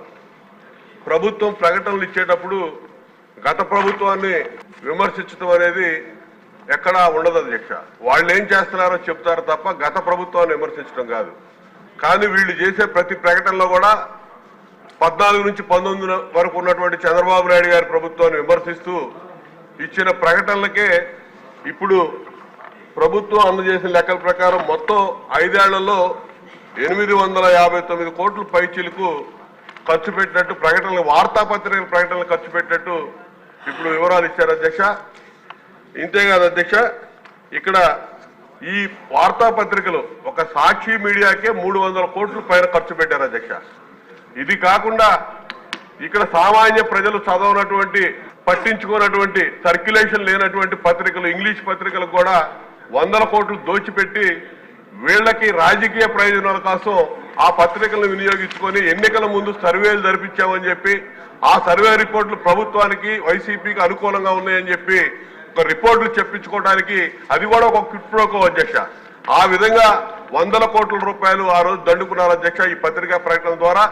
ప్రభుత్వం ప్రకటనలు ఇచ్చేటప్పుడు గత ప్రభుత్వాన్ని విమర్శించడం అనేది ఎక్కడా ఉండదు అధ్యక్ష. వాళ్ళు ఏం చేస్తున్నారో చెప్తారు తప్ప గత ప్రభుత్వాన్ని విమర్శించడం కాదు. కానీ వీళ్ళు చేసే ప్రతి ప్రకటనలో కూడా 14 నుంచి 19 వరకు ఉన్నటువంటి చంద్రబాబు నాయుడు గారి ప్రభుత్వాన్ని విమర్శిస్తూ ఇచ్చిన ప్రకటనలకే ఇప్పుడు ప్రభుత్వం అందజేసిన లెక్కల ప్రకారం మొత్తం 5 ఏళ్లలో 859 కోట్ల పైచీలకు ఖర్చు పెట్టినట్టు ప్రకటనలు, వార్తాపత్రికల ప్రకటనలు ఖర్చు పెట్టినట్టు ఇప్పుడు వివరాలు ఇచ్చారు అధ్యక్ష. ఇంతేకాదు అధ్యక్ష, ఇక్కడ ఈ వార్తాపత్రికలు ఒక సాక్షి మీడియాకే 300 కోట్ల పైన ఖర్చు పెట్టారు అధ్యక్ష. ఇది కాకుండా ఇక్కడ సామాన్య ప్రజలు చదవనటువంటి, పట్టించుకున్నటువంటి, సర్క్యులేషన్ లేనటువంటి పత్రికలు, ఇంగ్లీష్ పత్రికలకు కూడా 100 కోట్లు దోచిపెట్టి వీళ్ళకి రాజకీయ ప్రయోజనాల కోసం ఆ పత్రికలను వినియోగించుకొని ఎన్నికల ముందు సర్వేలు జరిపించామని చెప్పి ఆ సర్వే రిపోర్టులు ప్రభుత్వానికి, వైసీపీకి అనుకూలంగా ఉన్నాయని చెప్పి ఒక రిపోర్టులు చెప్పించుకోవడానికి అది కూడా ఒక క్విట్ ప్రో కో అధ్యక్ష. ఆ విధంగా 100 కోట్ల రూపాయలు ఆ రోజు దండుకున్నారు అధ్యక్ష ఈ పత్రికా ప్రకటన ద్వారా.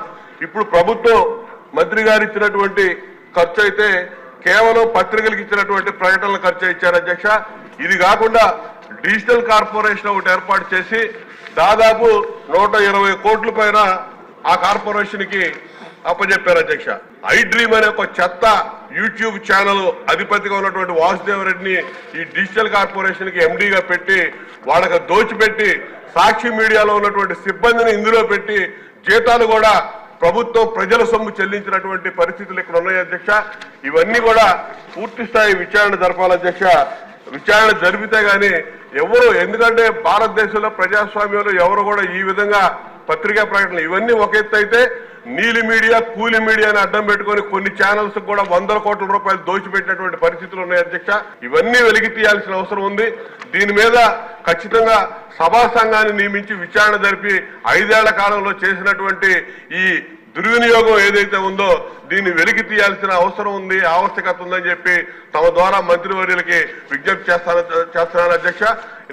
ఇప్పుడు ప్రభుత్వం మంత్రి గారు ఇచ్చినటువంటి ఖర్చు అయితే కేవలం పత్రికలకు ఇచ్చినటువంటి ప్రకటనల ఖర్చు ఇచ్చారు అధ్యక్ష. ఇది కాకుండా డిజిటల్ కార్పొరేషన్ ఒకటి ఏర్పాటు చేసి దాదాపు 120 కోట్ల పైన ఆ కార్పొరేషన్ కి అప్పచెప్పారు అధ్యక్ష. ఐ డ్రీమ్ అనే ఒక చెత్త యూట్యూబ్ ఛానల్ అధిపతిగా ఉన్నటువంటి వాసుదేవ్ రెడ్డిని ఈ డిజిటల్ కార్పొరేషన్ కి ఎండీగా పెట్టి వాళ్ళకి దోచిపెట్టి సాక్షి మీడియాలో ఉన్నటువంటి సిబ్బందిని ఇందులో పెట్టి జీతాలు కూడా ప్రభుత్వం ప్రజల సొమ్ము చెల్లించినటువంటి పరిస్థితులు ఇక్కడ ఉన్నాయి అధ్యక్ష. ఇవన్నీ కూడా పూర్తి స్థాయి విచారణ జరపాలి అధ్యక్ష. విచారణ జరిపితే గానీ ఎవరు, ఎందుకంటే భారతదేశంలో ప్రజాస్వామ్యంలో ఎవరు కూడా ఈ విధంగా పత్రికా ప్రకటనలు ఇవన్నీ ఒక ఎత్తు అయితే నీలి మీడియా, కూలి మీడియాని అడ్డం పెట్టుకొని కొన్ని ఛానల్స్ కూడా 100 కోట్ల రూపాయలు దోచిపెట్టినటువంటి పరిస్థితులు ఉన్నాయి అధ్యక్ష. ఇవన్నీ వెలికి తీయాల్సిన అవసరం ఉంది. దీని మీద ఖచ్చితంగా సభా సంఘాన్ని నియమించి విచారణ జరిపి 5 ఏళ్ల కాలంలో చేసినటువంటి ఈ దుర్వినియోగం ఏదైతే ఉందో దీన్ని వెలికి తీయాల్సిన అవసరం ఉంది, ఆవశ్యకత ఉందని చెప్పి తమ ద్వారా మంత్రివర్యులకి విజ్ఞప్తి చేస్తున్నాను అధ్యక్ష.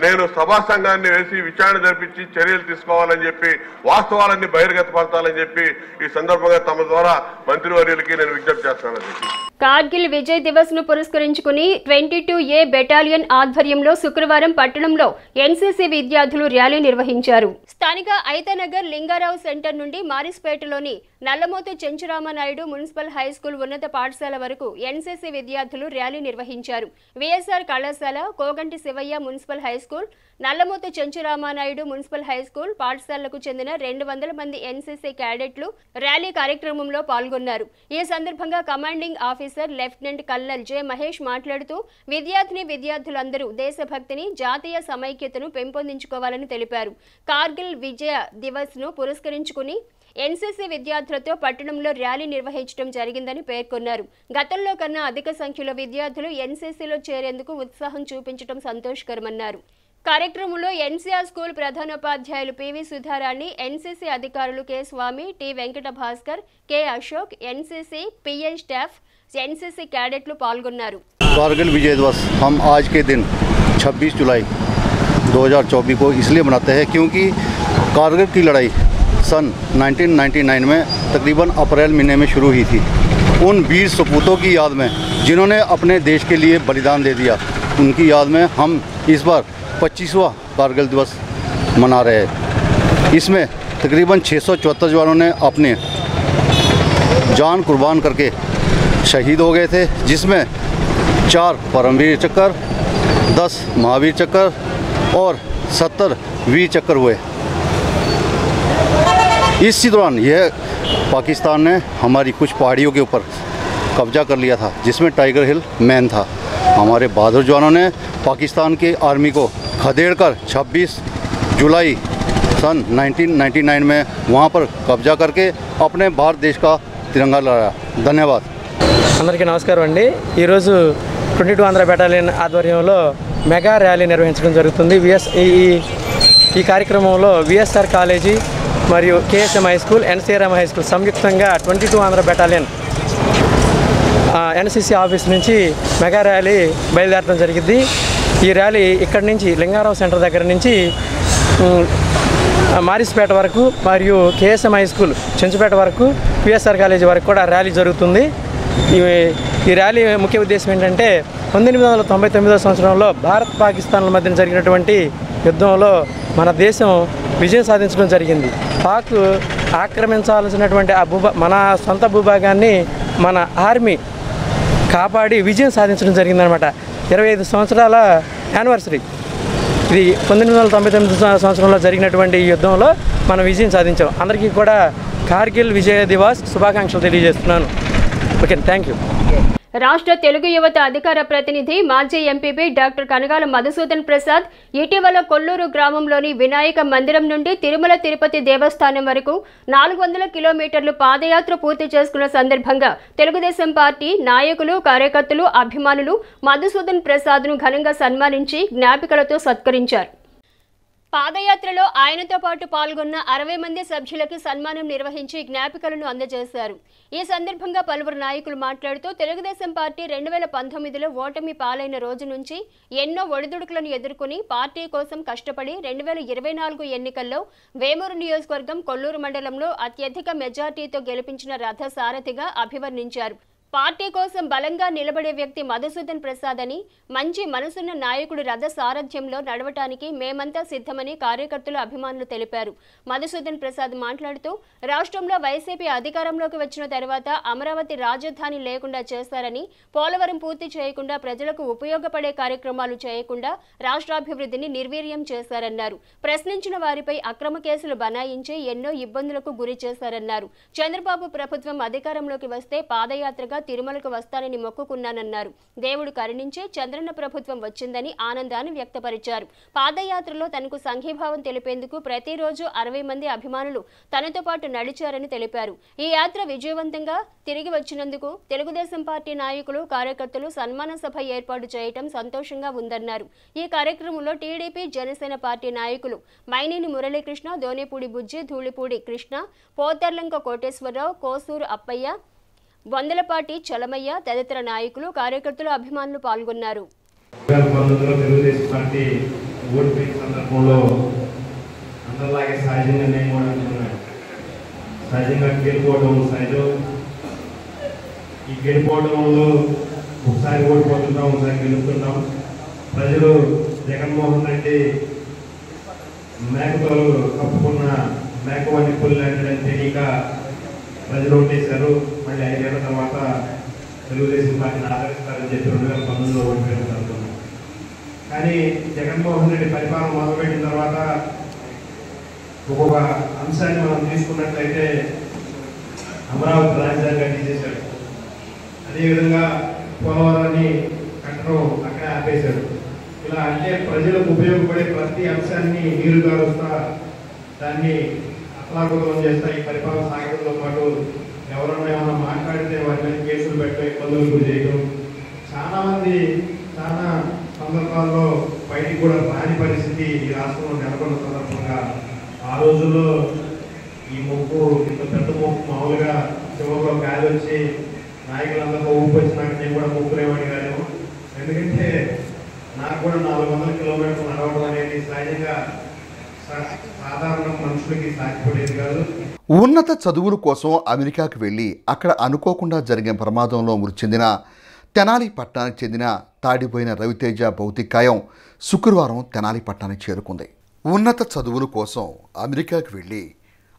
నేను సభా సంఘాన్ని వేసి విచారణ జరిపించి చర్యలు తీసుకోవాలని చెప్పి, వాస్తవాలన్నీ బహిర్గతపరచాలని చెప్పి ఈ సందర్భంగా తమ ద్వారా మంత్రివర్యులకి నేను విజ్ఞప్తి చేస్తున్నాను అధ్యక్ష. కార్గిల్ విజయ్ దివస్ ను పురస్కరించుకుని 22A బెటాలియన్ ఆధ్వర్యంలో శుక్రవారం పట్టణంలో ఎన్సీసీ విద్యార్థులు ర్యాలీ నిర్వహించారు. స్థానిక ఐతనగర్ లింగారావు సెంటర్ నుండి మారిస్పేటలోని నల్లమోతు చెంచురామనాయుడు మున్సిపల్ హైస్కూల్ ఉన్నత పాఠశాల వరకు ఎన్సీసీ విద్యార్థులు ర్యాలీ నిర్వహించారు. విఎస్ఆర్ కళాశాల, Koganti Sivaiah municipal high school, Nallamothu Chenchuramanaidu municipal high school పాఠశాలలకు చెందిన 200 మంది ఎన్సీసీ క్యాడెట్లు ర్యాలీ కార్యక్రమంలో పాల్గొన్నారు. ఈ సందర్భంగా commanding officer lieutenant colonel J Mahesh మాట్లాడుతూ విద్యార్థులందరూ దేశభక్తిని, జాతీయ సమైక్యతను పెంపొందించుకోవాలని తెలిపారు. కార్గిల్ విజయ దివస్ ను పురస్కరించుకుని ఎన్సీసీ విద్యార్థులతో పట్టణంలో ర్యాలీ నిర్వహించడం జరిగిందని పేర్కొన్నారు. గతంలో కన్నా అధిక సంఖ్యలో విద్యార్థులు ఎన్సీసీలో చేరేందుకు ఉత్సాహం చూపించడం సంతోషకరమన్నారు. కార్యక్రమంలో ఎన్సీఆర్ స్కూల్ ప్రధానోపాధ్యాయులు పివి సుధారాణి, ఎన్సీసీ అధికారులు K Swamy, T Venkata Bhaskar, K Ashok, NCC PN staff, NCC cadet पाल्गొన్నారు. कारगिल विजय दिवस हम आज के दिन 26 जुलाई 2024 को इसलिए मनाते हैं क्योंकि कारगिल की लड़ाई सन 1999 में तकरीबन अप्रैल महीने में शुरू हुई थी. उन वीर सपूतों की याद में जिन्होंने अपने देश के लिए बलिदान दे दिया, उनकी याद में हम इस बार 25वां कारगिल दिवस मना रहे हैं. इसमें तकरीबन 674 जवानों ने अपने जान कुर्बान करके शहीद हो गए थे, जिसमें 4 परमवीर चक्र, 10 महावीर चक्र और 70 वीर चक्र हुए. इसी दौरान यह पाकिस्तान ने हमारी कुछ पहाड़ियों के ऊपर कब्जा कर लिया था, जिसमें टाइगर हिल मेन था. हमारे बहादुर जवानों ने पाकिस्तान की आर्मी को खदेड़कर 26 जुलाई सन 1999 में वहाँ पर कब्जा करके अपने भारत देश का तिरंगा लहराया. धन्यवाद. అందరికీ నమస్కారం అండి. ఈరోజు 22 ఆంధ్ర బెటాలియన్ ఆధ్వర్యంలో మెగా ర్యాలీ నిర్వహించడం జరుగుతుంది. ఈ కార్యక్రమంలో విఎస్ఆర్ కాలేజీ మరియు KSM high school, ఎన్సీఆర్ఎం high school సంయుక్తంగా 22 ఆంధ్ర బెటాలియన్ ఎన్సీసీ ఆఫీస్ నుంచి మెగా ర్యాలీ బయలుదేరడం జరిగింది. ఈ ర్యాలీ ఇక్కడి నుంచి లింగారావు సెంటర్ దగ్గర నుంచి మారిస్పేట వరకు మరియు కేఎస్ఎం హై స్కూల్ చెంచుపేట వరకు, విఎస్ఆర్ కాలేజీ వరకు కూడా ర్యాలీ జరుగుతుంది. ఈ ర్యాలీ ముఖ్య ఉద్దేశం ఏంటంటే 1999 సంవత్సరంలో భారత్ పాకిస్తాన్ల మధ్య జరిగినటువంటి యుద్ధంలో మన దేశం విజయం సాధించడం జరిగింది. పాక్ ఆక్రమించాల్సినటువంటి మన సొంత భూభాగాన్ని మన ఆర్మీ కాపాడి విజయం సాధించడం జరిగిందనమాట. 25 సంవత్సరాల యానివర్సరీ ఇది. 1999 సంవత్సరంలో జరిగినటువంటి ఈ యుద్ధంలో మనం విజయం సాధించాం. అందరికీ కూడా కార్గిల్ విజయ దివస్ శుభాకాంక్షలు తెలియజేస్తున్నాను. Okay, thank you. రాష్ట్ర తెలుగు యువత అధికార ప్రతినిధి మాజీ ఎంపీపీ డాక్టర్ కనగాల మధుసూదన్ ప్రసాద్ ఇటీవల కొల్లూరు గ్రామంలోని వినాయక మందిరం నుండి తిరుమల తిరుపతి దేవస్థానం వరకు 400 కిలోమీటర్లు పాదయాత్ర పూర్తి చేసుకున్న సందర్భంగా తెలుగుదేశం పార్టీ నాయకులు, కార్యకర్తలు, అభిమానులు మధుసూదన్ ప్రసాద్ను ఘనంగా సన్మానించి జ్ఞాపికలతో సత్కరించారు. పాదయాత్రలో ఆయనతో పాటు పాల్గొన్న 60 మంది సభ్యులకు సన్మానం నిర్వహించి జ్ఞాపికలను అందజేశారు. ఈ సందర్భంగా పలువురు నాయకులు మాట్లాడుతూ తెలుగుదేశం పార్టీ 2019లో ఓటమి పాలైన రోజు నుంచి ఎన్నో ఒడిదుడుకులను ఎదుర్కొని పార్టీ కోసం కష్టపడి 2024 ఎన్నికల్లో వేమూరు నియోజకవర్గం కొల్లూరు మండలంలో అత్యధిక మెజార్టీతో గెలిపించిన రథ సారథిగా అభివర్ణించారు. పార్టీ కోసం బలంగా నిలబడే వ్యక్తి మధుసూదన్ ప్రసాద్ అని, మంచి మనసున్న నాయకుడు రథ సారథ్యంలో నడవటానికి మేమంతా సిద్ధమని కార్యకర్తలు, అభిమానులు తెలిపారు. మధుసూదన్ ప్రసాద్ మాట్లాడుతూ రాష్ట్రంలో వైసీపీ అధికారంలోకి వచ్చిన తర్వాత అమరావతి రాజధాని లేకుండా చేశారని, పోలవరం పూర్తి చేయకుండా, ప్రజలకు ఉపయోగపడే కార్యక్రమాలు చేయకుండా రాష్ట్రాభివృద్ధిని నిర్వీర్యం చేశారన్నారు. ప్రశ్నించిన వారిపై అక్రమ కేసులు బనాయించి ఎన్నో ఇబ్బందులకు గురి చేశారన్నారు. చంద్రబాబు ప్రభుత్వం అధికారంలోకి వస్తే పాదయాత్రగా తిరుమలకు వస్తానని మొక్కుకున్నానన్నారు. దేవుడు కరుణించి చంద్రన్న ప్రభుత్వం వచ్చిందని ఆనందాన్ని వ్యక్తపరిచారు. పాదయాత్రలో తనకు సంఘీభావం తెలిపేందుకు ప్రతిరోజు 60 మంది అభిమానులు తనతో పాటు నడిచారని తెలిపారు. ఈ యాత్ర విజయవంతంగా తిరిగి వచ్చినందుకు తెలుగుదేశం పార్టీ నాయకులు, కార్యకర్తలు సన్మాన సభ ఏర్పాటు చేయటం సంతోషంగా ఉందన్నారు. ఈ కార్యక్రమంలో టీడీపీ, జనసేన పార్టీ నాయకులు మైనేని మురళీకృష్ణ, దోనేపూడి బుజ్జి, ధూళిపూడి కృష్ణ, పోతర్లంక కోటేశ్వరరావు, కోసూరు అప్పయ్య, వందలపాటి చలమయ్య తదితర నాయకులు, కార్యకర్తలు, అభిమానులు పాల్గొన్నారు. తెలుగుదేశం పార్టీ ఓడిపోయిన సందర్భంలో అందరిలాగే సహజంగా నేను కూడా అనుకున్నాను. సహజంగా గెలుపోవడం సహజం. ఈ గెలిపోవడంలో ఒకసారి ఓడిపోతుంటాం, ఒకసారి గెలుపుతుంటాం. ప్రజలు జగన్మోహన్ రెడ్డి మేకతోలు కప్పుకున్న మేకవాణి పుల్లి లాంటిదని తెలియక ప్రజలు ఓటేశారు. మళ్ళీ 5 ఏళ్ల తర్వాత తెలుగుదేశం పార్టీని ఆదరిస్తారని చెప్పి 2019లో ఓడిపోయిన జరుగుతుంది. కానీ జగన్మోహన్ రెడ్డి పరిపాలన మొదలుపెట్టిన తర్వాత ఒక్కొక్క అంశాన్ని మనం తీసుకున్నట్లయితే అమరావతి రాజధానిగా తీసేశాడు. అదేవిధంగా పోలవరాన్ని కట్టడం అక్కడే ఆపేశాడు. ఇలా అంటే ప్రజలకు ఉపయోగపడే ప్రతి అంశాన్ని నీరు గారుస్తా దాన్ని అతలాకుతలం చేస్తా ఈ పరిపాలన సాగడంతో పాటు ఎవరన్నా ఏమన్నా మాట్లాడితే వారి మీద కేసులు పెట్టడం, ఇబ్బందులు గురి చేయడం, చాలామంది చాలా సందర్భాల్లో బయటికి కూడా రాని పరిస్థితి ఈ రాష్ట్రంలో నెలకొన్న సందర్భంగా ఆ రోజుల్లో ఈ మొక్కు ఇంత పెద్ద మొక్కు మామూలుగా చివరిలో గాలి వచ్చి నాయకులందరూ ఊపి వచ్చినాక నేను కూడా మొక్కునేవాడిని కాదు. ఎందుకంటే నాకు కూడా 400 కిలోమీటర్లు నడవడం అనేది సహజంగా సాధారణ మనుషులకి సాధ్యపడేది కాదు. ఉన్నత చదువుల కోసం అమెరికాకు వెళ్ళి అక్కడ అనుకోకుండా జరిగిన ప్రమాదంలో మృతి చెందిన తెనాలి పట్టణానికి చెందిన తాడిపోయిన రవితేజ భౌతికాయం శుక్రవారం తెనాలి పట్టణానికి చేరుకుంది. ఉన్నత చదువుల కోసం అమెరికాకు వెళ్ళి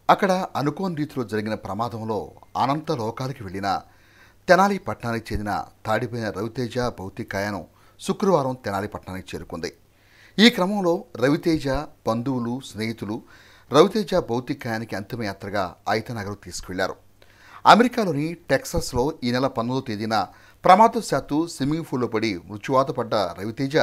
అక్కడ అనుకోని రీతిలో జరిగిన ప్రమాదంలో అనంత లోకాలకి వెళ్ళిన తెనాలి పట్టణానికి చెందిన తాడిపోయిన రవితేజ భౌతికాయం శుక్రవారం తెనాలి పట్టణానికి చేరుకుంది. ఈ క్రమంలో రవితేజ బంధువులు, స్నేహితులు రవితేజ భౌతికాయానికి అంతిమయాత్రగా ఐతనగర్ తీసుకువెళ్లారు. అమెరికాలోని టెక్సాస్లో ఈ నెల 19వ తేదీన ప్రమాదవశాత్తు స్విమ్మింగ్ పూల్లో పడి మృత్యువాత పడ్డ రవితేజ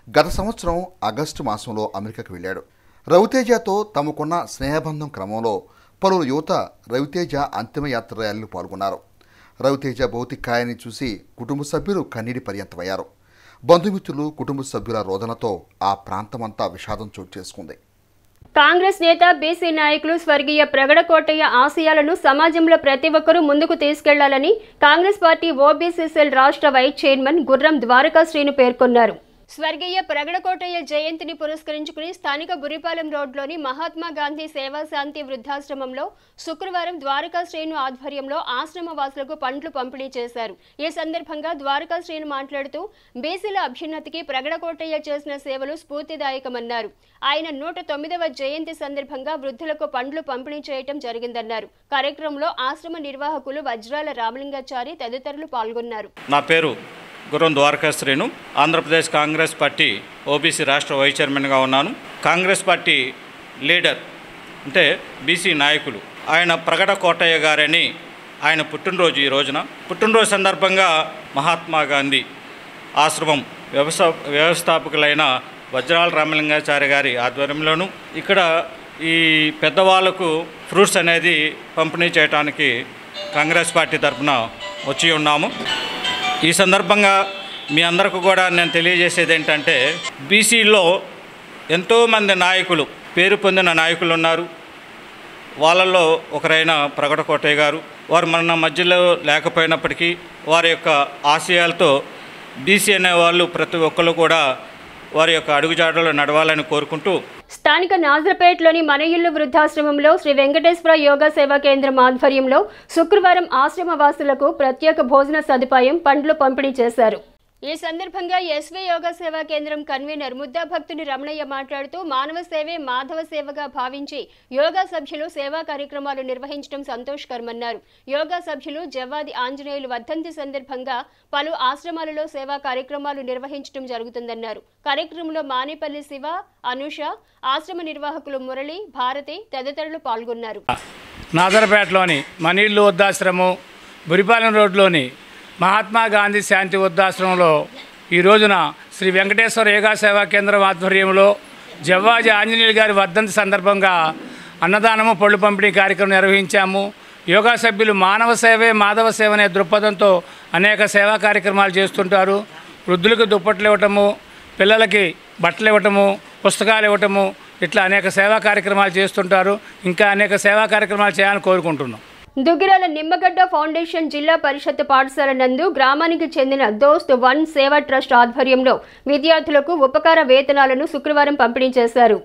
గత సంవత్సరం ఆగస్టు మాసంలో అమెరికాకు వెళ్ళాడు. రవితేజతో తమకున్న స్నేహబంధం క్రమంలో పలువురు యువత రవితేజ అంతిమయాత్ర ర్యాలీలో పాల్గొన్నారు. రవితేజ భౌతికాయాన్ని చూసి కుటుంబ సభ్యులు కన్నీటి పర్యంతమయ్యారు. బంధుమిత్రులు, కుటుంబ సభ్యుల రోదనతో ఆ ప్రాంతమంతా విషాదం చోటు చేసుకుంది. కాంగ్రెస్ నేత బీసీ నాయకులు స్వర్గీయ ప్రగడ కోటయ్య ఆశయాలను సమాజంలో ప్రతి ఒక్కరూ ముందుకు తీసుకెళ్లాలని కాంగ్రెస్ పార్టీ ఓబీసీ సెల్ రాష్ట్ర వైస్ చైర్మన్ గుర్రం ద్వారకా శ్రీను పేర్కొన్నారు. స్వర్గీయ ప్రగడ కోటయ్య జయంతిని పురస్కరించుకుని స్థానిక బురిపాలెం రోడ్లోని మహాత్మా గాంధీ సేవా శాంతి వృద్ధాశ్రమంలో శుక్రవారం ద్వారకా శ్రీను ఆధ్వర్యంలో ఆశ్రమ వాసులకు పండ్లు పంపిణీ చేశారు. ఈ సందర్భంగా ద్వారకా శ్రీను మాట్లాడుతూ బీసీల అభ్యున్నతికి ప్రగడ కోటయ్య చేసిన సేవలు స్ఫూర్తిదాయకమన్నారు. ఆయన 109వ జయంతి సందర్భంగా వృద్ధులకు పండ్లు పంపిణీ చేయడం జరిగిందన్నారు. కార్యక్రమంలో ఆశ్రమ నిర్వాహకులు వజ్రాల రామలింగాచారి తదితరులు పాల్గొన్నారు. నా పేరు గుర్రం ద్వారకా శ్రీను. ఆంధ్రప్రదేశ్ కాంగ్రెస్ పార్టీ ఓబీసీ రాష్ట్ర వైస్ చైర్మన్గా ఉన్నాను. కాంగ్రెస్ పార్టీ లీడర్ అంటే బీసీ నాయకులు ఆయన ప్రగడ కోటయ్య గారని ఆయన పుట్టినరోజు ఈ రోజున. పుట్టినరోజు సందర్భంగా మహాత్మా గాంధీ ఆశ్రమం వ్యవస్థాపకులైన వజ్రాల రామలింగాచార్య గారి ఆధ్వర్యంలోను ఇక్కడ ఈ పెద్దవాళ్లకు ఫ్రూట్స్ అనేది పంపిణీ చేయడానికి కాంగ్రెస్ పార్టీ తరఫున వచ్చి ఉన్నాము. ఈ సందర్భంగా మీ అందరికీ కూడా నేను తెలియజేసేది ఏంటంటే బీసీలో ఎంతోమంది నాయకులు, పేరు పొందిన నాయకులు ఉన్నారు. వాళ్ళల్లో ఒకరైన ప్రగడ కోటయ్య గారు. వారు మన మధ్యలో లేకపోయినప్పటికీ వారి యొక్క ఆశయాలతో బీసీ అనేవాళ్ళు ప్రతి ఒక్కరు కూడా వారి యొక్క అడుగుజాడలో నడవాలని కోరుకుంటూ స్థానిక నాజరపేటలోని మన ఇల్లు వృద్ధాశ్రమంలో శ్రీ వెంకటేశ్వర యోగా సేవా కేంద్రం ఆధ్వర్యంలో శుక్రవారం ఆశ్రమ వాసులకు ప్రత్యేక భోజన సదుపాయం, పండ్లు పంపిణీ చేశారు. ఈ సందర్భంగా ఎస్వీ యోగా సేవా కేంద్రం కన్వీనర్ ముద్దా భక్తుని రమణయ్య మాట్లాడుతూ మానవ సేవే మాధవ సేవగా భావించి యోగా సభ్యులు సేవా కార్యక్రమాలు నిర్వహించడం సంతోషకరమన్నారు. యోగా సభ్యులు జవ్వాది ఆంజనేయులు వర్ధంతి సందర్భంగా పలు ఆశ్రమాలలో సేవా కార్యక్రమాలు నిర్వహించడం జరుగుతుందన్నారు. కార్యక్రమంలో మానేపల్లి శివ, అనూష, ఆశ్రమ నిర్వాహకులు మురళి, భారతి తదితరులు పాల్గొన్నారు. నాజరపేటలోని మన ఇల్లు వృద్ధాశ్రమం, బురిపాలెం రోడ్లోని మహాత్మా గాంధీ శాంతి వృద్ధాశ్రమంలో ఈ రోజున శ్రీ వెంకటేశ్వర యోగా సేవా కేంద్రం ఆధ్వర్యంలో జవ్వాజీ ఆంజనేయులు గారి వర్ధంతి సందర్భంగా అన్నదానము, పళ్ళు పంపిణీ కార్యక్రమం నిర్వహించాము. యోగా సభ్యులు మానవ సేవే మాధవ సేవ అనే దృక్పథంతో అనేక సేవా కార్యక్రమాలు చేస్తుంటారు. వృద్ధులకు దుప్పట్లు ఇవ్వటము, పిల్లలకి బట్టలు ఇవ్వటము, పుస్తకాలు ఇవ్వటము, ఇట్లా అనేక సేవా కార్యక్రమాలు చేస్తుంటారు. ఇంకా అనేక సేవా కార్యక్రమాలు చేయాలని కోరుకుంటున్నాం. దుగ్గిరాల నిమ్మగడ్డ ఫౌండేషన్ జిల్లా పరిషత్ పాఠశాల నందు గ్రామానికి చెందిన దోస్త్ 1 సేవా ట్రస్ట్ ఆధ్వర్యంలో విద్యార్థులకు ఉపకార వేతనాలను శుక్రవారం పంపిణీ చేశారు.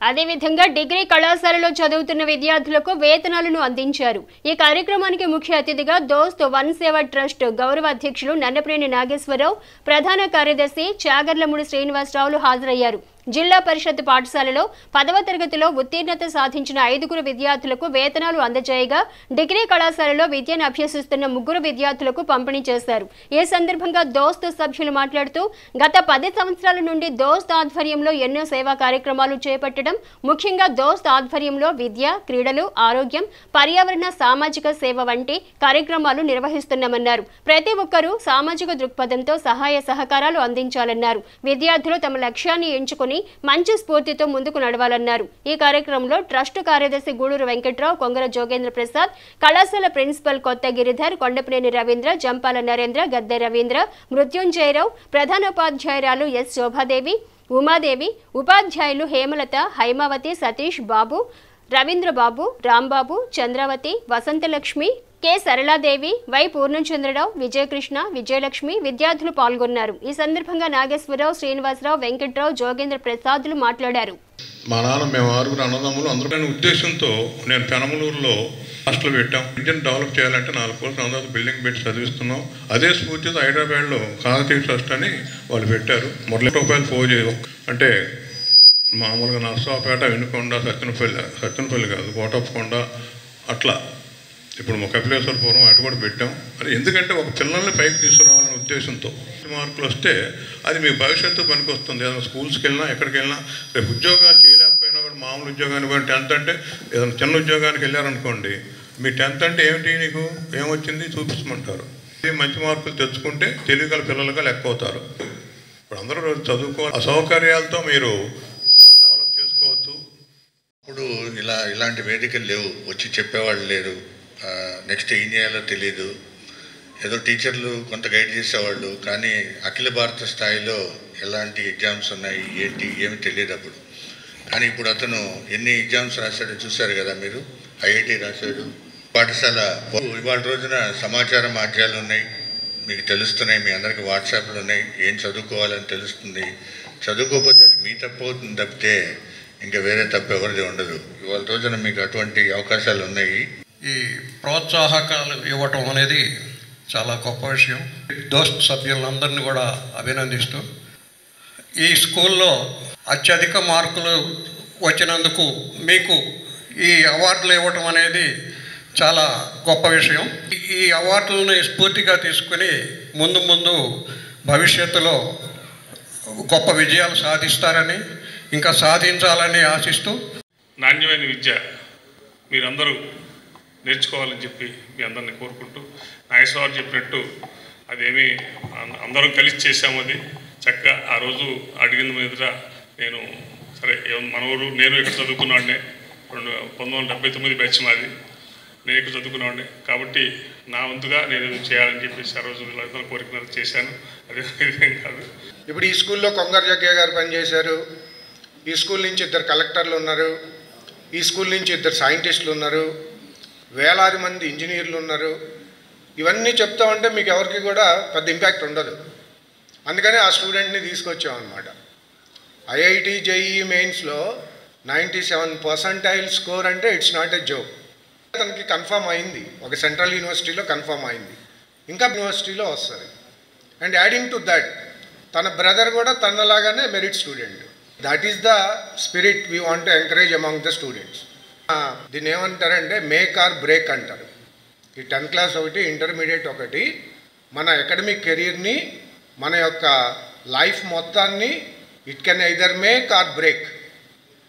అదేవిధంగా డిగ్రీ కళాశాలలో చదువుతున్న విద్యార్థులకు వేతనాలను అందించారు. ఈ కార్యక్రమానికి ముఖ్య అతిథిగా దోస్త్ వన్ సేవ ట్రస్ట్ గౌరవ అధ్యక్షులు నన్నప్రేని నాగేశ్వరరావు, ప్రధాన కార్యదర్శి చాగర్లమూడి శ్రీనివాసరావులు హాజరయ్యారు. జిల్లా పరిషత్ పాఠశాలలో 10వ తరగతిలో ఉత్తీర్ణత సాధించిన 5గురు విద్యార్థులకు వేతనాలు అందజేయగా డిగ్రీ కళాశాలలో విద్యను అభ్యసిస్తున్న 3 విద్యార్థులకు పంపిణీ చేశారు. ఈ సందర్భంగా దోస్త్ సభ్యులు మాట్లాడుతూ గత 10 సంవత్సరాల నుండి దోస్త్ ఆధ్వర్యంలో ఎన్నో సేవా కార్యక్రమాలు చేపట్టడం, ముఖ్యంగా దోస్త్ ఆధ్వర్యంలో విద్య, క్రీడలు, ఆరోగ్యం, పర్యావరణ, సామాజిక సేవ వంటి కార్యక్రమాలు నిర్వహిస్తున్నామన్నారు. ప్రతి ఒక్కరూ సామాజిక దృక్పథంతో సహాయ సహకారాలు అందించాలన్నారు. విద్యార్థులు తమ లక్ష్యాన్ని ఎంచుకుని మంచి స్ఫూర్తితో ముందుకు నడవాలన్నారు. ఈ కార్యక్రమంలో ట్రస్ట్ కార్యదర్శి గూడూరు వెంకట్రావు, కొంగర జోగేంద్ర ప్రసాద్, కళాశాల ప్రిన్సిపల్ కొత్త గిరిధర్, కొండపనేని రవీంద్ర, జంపాల నరేంద్ర, గద్దె రవీంద్ర, మృత్యుంజయరావు, ప్రధానోపాధ్యాయురాలు ఎస్ శోభాదేవి, ఉమాదేవి, ఉపాధ్యాయులు హేమలత, హైమావతి, సతీష్ బాబు, రవీంద్రబాబు, రాంబాబు, చంద్రావతి, వసంతలక్ష్మి, కె సరళాదేవి, వై పూర్ణచంద్రరావు, విజయకృష్ణ, విజయలక్ష్మి విద్యార్థులు పాల్గొన్నారు. ఈ సందర్భంగా నాగేశ్వరరావు, శ్రీనివాసరావు, వెంకట్రావు, జోగేంద్ర ప్రసాద్లు మాట్లాడారు. మా నాన్న మేము 6 అన్నదమ్ములు అందరూ ఉద్దేశంతో నేను పెనమలూరులో హాస్టల్ పెట్టాం. ఇండియన్ డెవలప్ చేయాలంటే 4 కోట్ల అందరూ బిల్డింగ్ పెట్టి చదివిస్తున్నాం. అదే స్ఫూర్తితో హైదరాబాద్లో కాకతీయ ట్రస్ట్ అని వాళ్ళు పెట్టారు. రూపాయలు పోజే అంటే మామూలుగా నర్సాపేట, వెనుకొండ, సత్యనపల్లి కాదు, కోటప్పకొండ అట్లా ఇప్పుడు కపిలేశ్వరపురం అటు కూడా పెట్టాం. అది ఎందుకంటే ఒక పిల్లల్ని పైకి తీసుకురావాలనే ఉద్దేశంతో మార్కులు వస్తే అది మీ భవిష్యత్తు పనికి వస్తుంది. ఏదైనా స్కూల్స్కి వెళ్ళినా ఎక్కడికి వెళ్ళినా రేపు ఉద్యోగాలు చేయలేకపోయినా కూడా మామూలు ఉద్యోగానికి కూడా 10th అంటే ఏదైనా చిన్న ఉద్యోగానికి వెళ్ళారనుకోండి, మీ 10th అంటే ఏమిటి, నీకు ఏమొచ్చింది చూపించమంటారు. మంచి మార్కులు తెచ్చుకుంటే తెలివిగల పిల్లలుగా లెక్క అవుతారు. ఇప్పుడు అందరూ చదువుకోవాలి, అసౌకర్యాలతో మీరు డెవలప్ చేసుకోవచ్చు. ఇప్పుడు ఇలాంటి వేదికలు లేవు, వచ్చి చెప్పేవాళ్ళు లేరు. నెక్స్ట్ ఏం చేయాలో తెలియదు. ఏదో టీచర్లు కొంత గైడ్ చేసేవాళ్ళు, కానీ అఖిల భారత స్థాయిలో ఎలాంటి ఎగ్జామ్స్ ఉన్నాయి ఏంటి ఏమి తెలియదు అప్పుడు. కానీ ఇప్పుడు అతను ఎన్ని ఎగ్జామ్స్ రాశాడో చూశారు కదా మీరు. ఐఐటి రాశాడు. పాఠశాల ఇవాళ రోజున సమాచార మాధ్యమాలు ఉన్నాయి, మీకు తెలుస్తున్నాయి, మీ అందరికీ వాట్సాప్లు ఉన్నాయి, ఏం చదువుకోవాలని తెలుస్తుంది. చదువుకోకపోతే అది మీ తప్పు అవుతుంది తప్పితే ఇంకా వేరే తప్పు ఎవరిది ఉండదు. ఇవాళ రోజున మీకు అటువంటి అవకాశాలు ఉన్నాయి. ఈ ప్రోత్సాహకాలు ఇవ్వటం అనేది చాలా గొప్ప విషయం. దోస్త్ సభ్యులందరినీ కూడా అభినందిస్తూ ఈ స్కూల్లో అత్యధిక మార్కులు వచ్చినందుకు మీకు ఈ అవార్డులు ఇవ్వటం అనేది చాలా గొప్ప విషయం. ఈ అవార్డులను స్ఫూర్తిగా తీసుకుని ముందు భవిష్యత్తులో గొప్ప విజయాలు సాధిస్తారని, ఇంకా సాధించాలని ఆశిస్తూ నాణ్యమైన విద్య మీరందరూ నేర్చుకోవాలని చెప్పి మీ అందరిని కోరుకుంటూ, నాగేశ్వరరావు చెప్పినట్టు అదేమీ అందరం కలిసి చేసాము. అది చక్కగా ఆ రోజు అడిగిన మీద నేను సరే మన ఊరు, నేను ఇక్కడ చదువుకున్నాడినే, 1979 బ్యాచ్ మాది, నేను ఇక్కడ చదువుకున్నాడినే కాబట్టి నా వంతుగా నేను చేయాలని చెప్పేసి ఆ రోజు అందరూ కోరిక చేశాను. అదేం కాదు. ఇప్పుడు ఈ స్కూల్లో కొంగర జగ్గయ్య గారు పనిచేశారు. ఈ స్కూల్ నుంచి 2 కలెక్టర్లు ఉన్నారు. ఈ స్కూల్ నుంచి 2 సైంటిస్టులు ఉన్నారు. వేలాది మంది ఇంజనీర్లు ఉన్నారు. ఇవన్నీ చెప్తామంటే మీకు ఎవరికి కూడా పెద్ద ఇంపాక్ట్ ఉండదు. అందుకని ఆ స్టూడెంట్ని తీసుకొచ్చామన్నమాట. ఐఐటి జేఈఈ మెయిన్స్లో 97% స్కోర్ అంటే ఇట్స్ నాట్ ఎ జోక్. అతనికి కన్ఫర్మ్ అయింది, ఒక సెంట్రల్ యూనివర్సిటీలో కన్ఫర్మ్ అయింది, ఇంకా యూనివర్సిటీలో వస్తుంది. అండ్ యాడింగ్ టు దట్ తన బ్రదర్ కూడా తనలాగానే merit student. That is the spirit we want to encourage among the students. దీన్ని ఏమంటారంటే మేక్ ఆర్ బ్రేక్ అంటారు. ఈ 10th క్లాస్ ఒకటి, ఇంటర్మీడియట్ ఒకటి మన అకాడమిక్ కెరీర్ని, మన యొక్క లైఫ్ మొత్తాన్ని it can either make or break.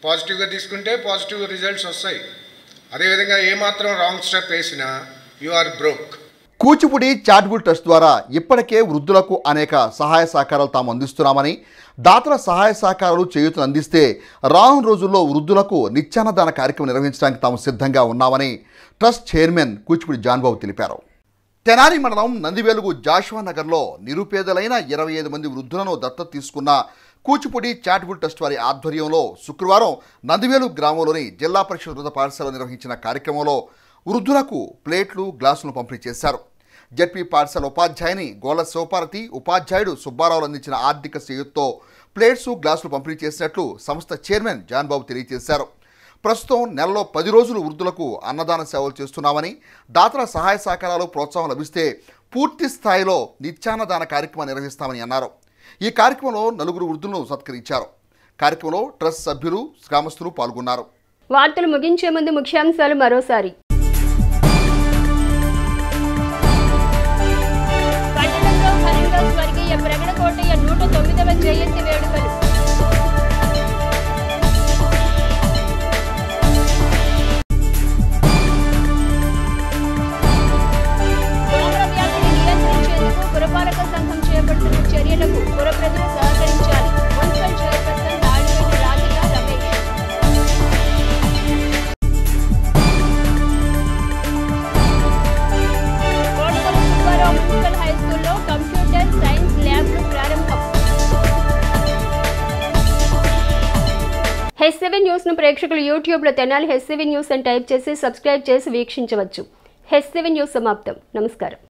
పాజిటివ్గా తీసుకుంటే పాజిటివ్ రిజల్ట్స్ వస్తాయి. అదేవిధంగా ఏమాత్రం రాంగ్ స్టెప్ వేసినా you are broke. Kuchipudi charitable trust ద్వారా ఇప్పటికే వృద్ధులకు అనేక సహాయ సహకారాలు తాము అందిస్తున్నామని, దాతల సహాయ సహకారాలు చేయూతను అందిస్తే రానున్న రోజుల్లో వృద్ధులకు నిత్యాన్నదాన కార్యక్రమం నిర్వహించడానికి తాము సిద్ధంగా ఉన్నామని ట్రస్ట్ చైర్మన్ కూచిపూడి జాన్బాబు తెలిపారు. తెనాలి మండలం నందివేలుగు జాషువా నగర్లో నిరుపేదలైన 25 మంది వృద్ధులను దత్తత తీసుకున్న కూచిపూడి చారిటబుల్ ట్రస్ట్ వారి ఆధ్వర్యంలో శుక్రవారం నందివేలు గ్రామంలోని జిల్లా పరిషత్ ఉన్నత పాఠశాలలో నిర్వహించిన కార్యక్రమంలో వృద్ధులకు ప్లేట్లు, గ్లాసులను పంపిణీ చేశారు. జడ్పీ పాఠశాల ఉపాధ్యాయుని గోల శివపార్వతి, ఉపాధ్యాయుడు సుబ్బారావులు అందించిన ఆర్థిక చేయూతతో ప్లేట్స్, గ్లాసులు పంపిణీ చేసినట్లు సంస్థ చైర్మన్ జాన్ బాబు తెలియజేశారు. ప్రస్తుతం నెలలో 10 రోజులు వృద్ధులకు అన్నదాన సేవలు చేస్తున్నామని, దాతల సహాయ సహకారాలు ప్రోత్సాహం లభిస్తే పూర్తి స్థాయిలో నిత్యాన్నదాన కార్యక్రమం నిర్వహిస్తామని అన్నారు. ఈ కార్యక్రమంలో 4 వృద్ధులను సత్కరించారు. కార్యక్రమంలో ట్రస్ట్ సభ్యులు, గ్రామస్తులు పాల్గొన్నారు. వార్తలు ముగించే ముందు ముఖ్యాంశాలు మరోసారి. పట్టణంలో ఘనంగా స్వర్గీయ ప్రగడకోటయ్య 109వ జయంతి వేడుకలు. దోమల వ్యాధిని నియంత్రించేందుకు పురపాలక సంఘం చేపడుతున్న చర్యలకు పుర ప్రజలు సహకరించాలి. Municipal chairperson Tadiveti Radhika Ramesh. Kotakonda Subbarao municipal high స్కూల్లో కంప్యూటర్ సైన్స్ ల్యాబ్లు ప్రారంభం. హెచ్7 న్యూస్ను ప్రేక్షకులు యూట్యూబ్లో తెనాలి హెచ్7 న్యూస్ అని టైప్ చేసి సబ్స్క్రైబ్ చేసి వీక్షించవచ్చు. హెచ్7 న్యూస్ సమాప్తం. నమస్కారం.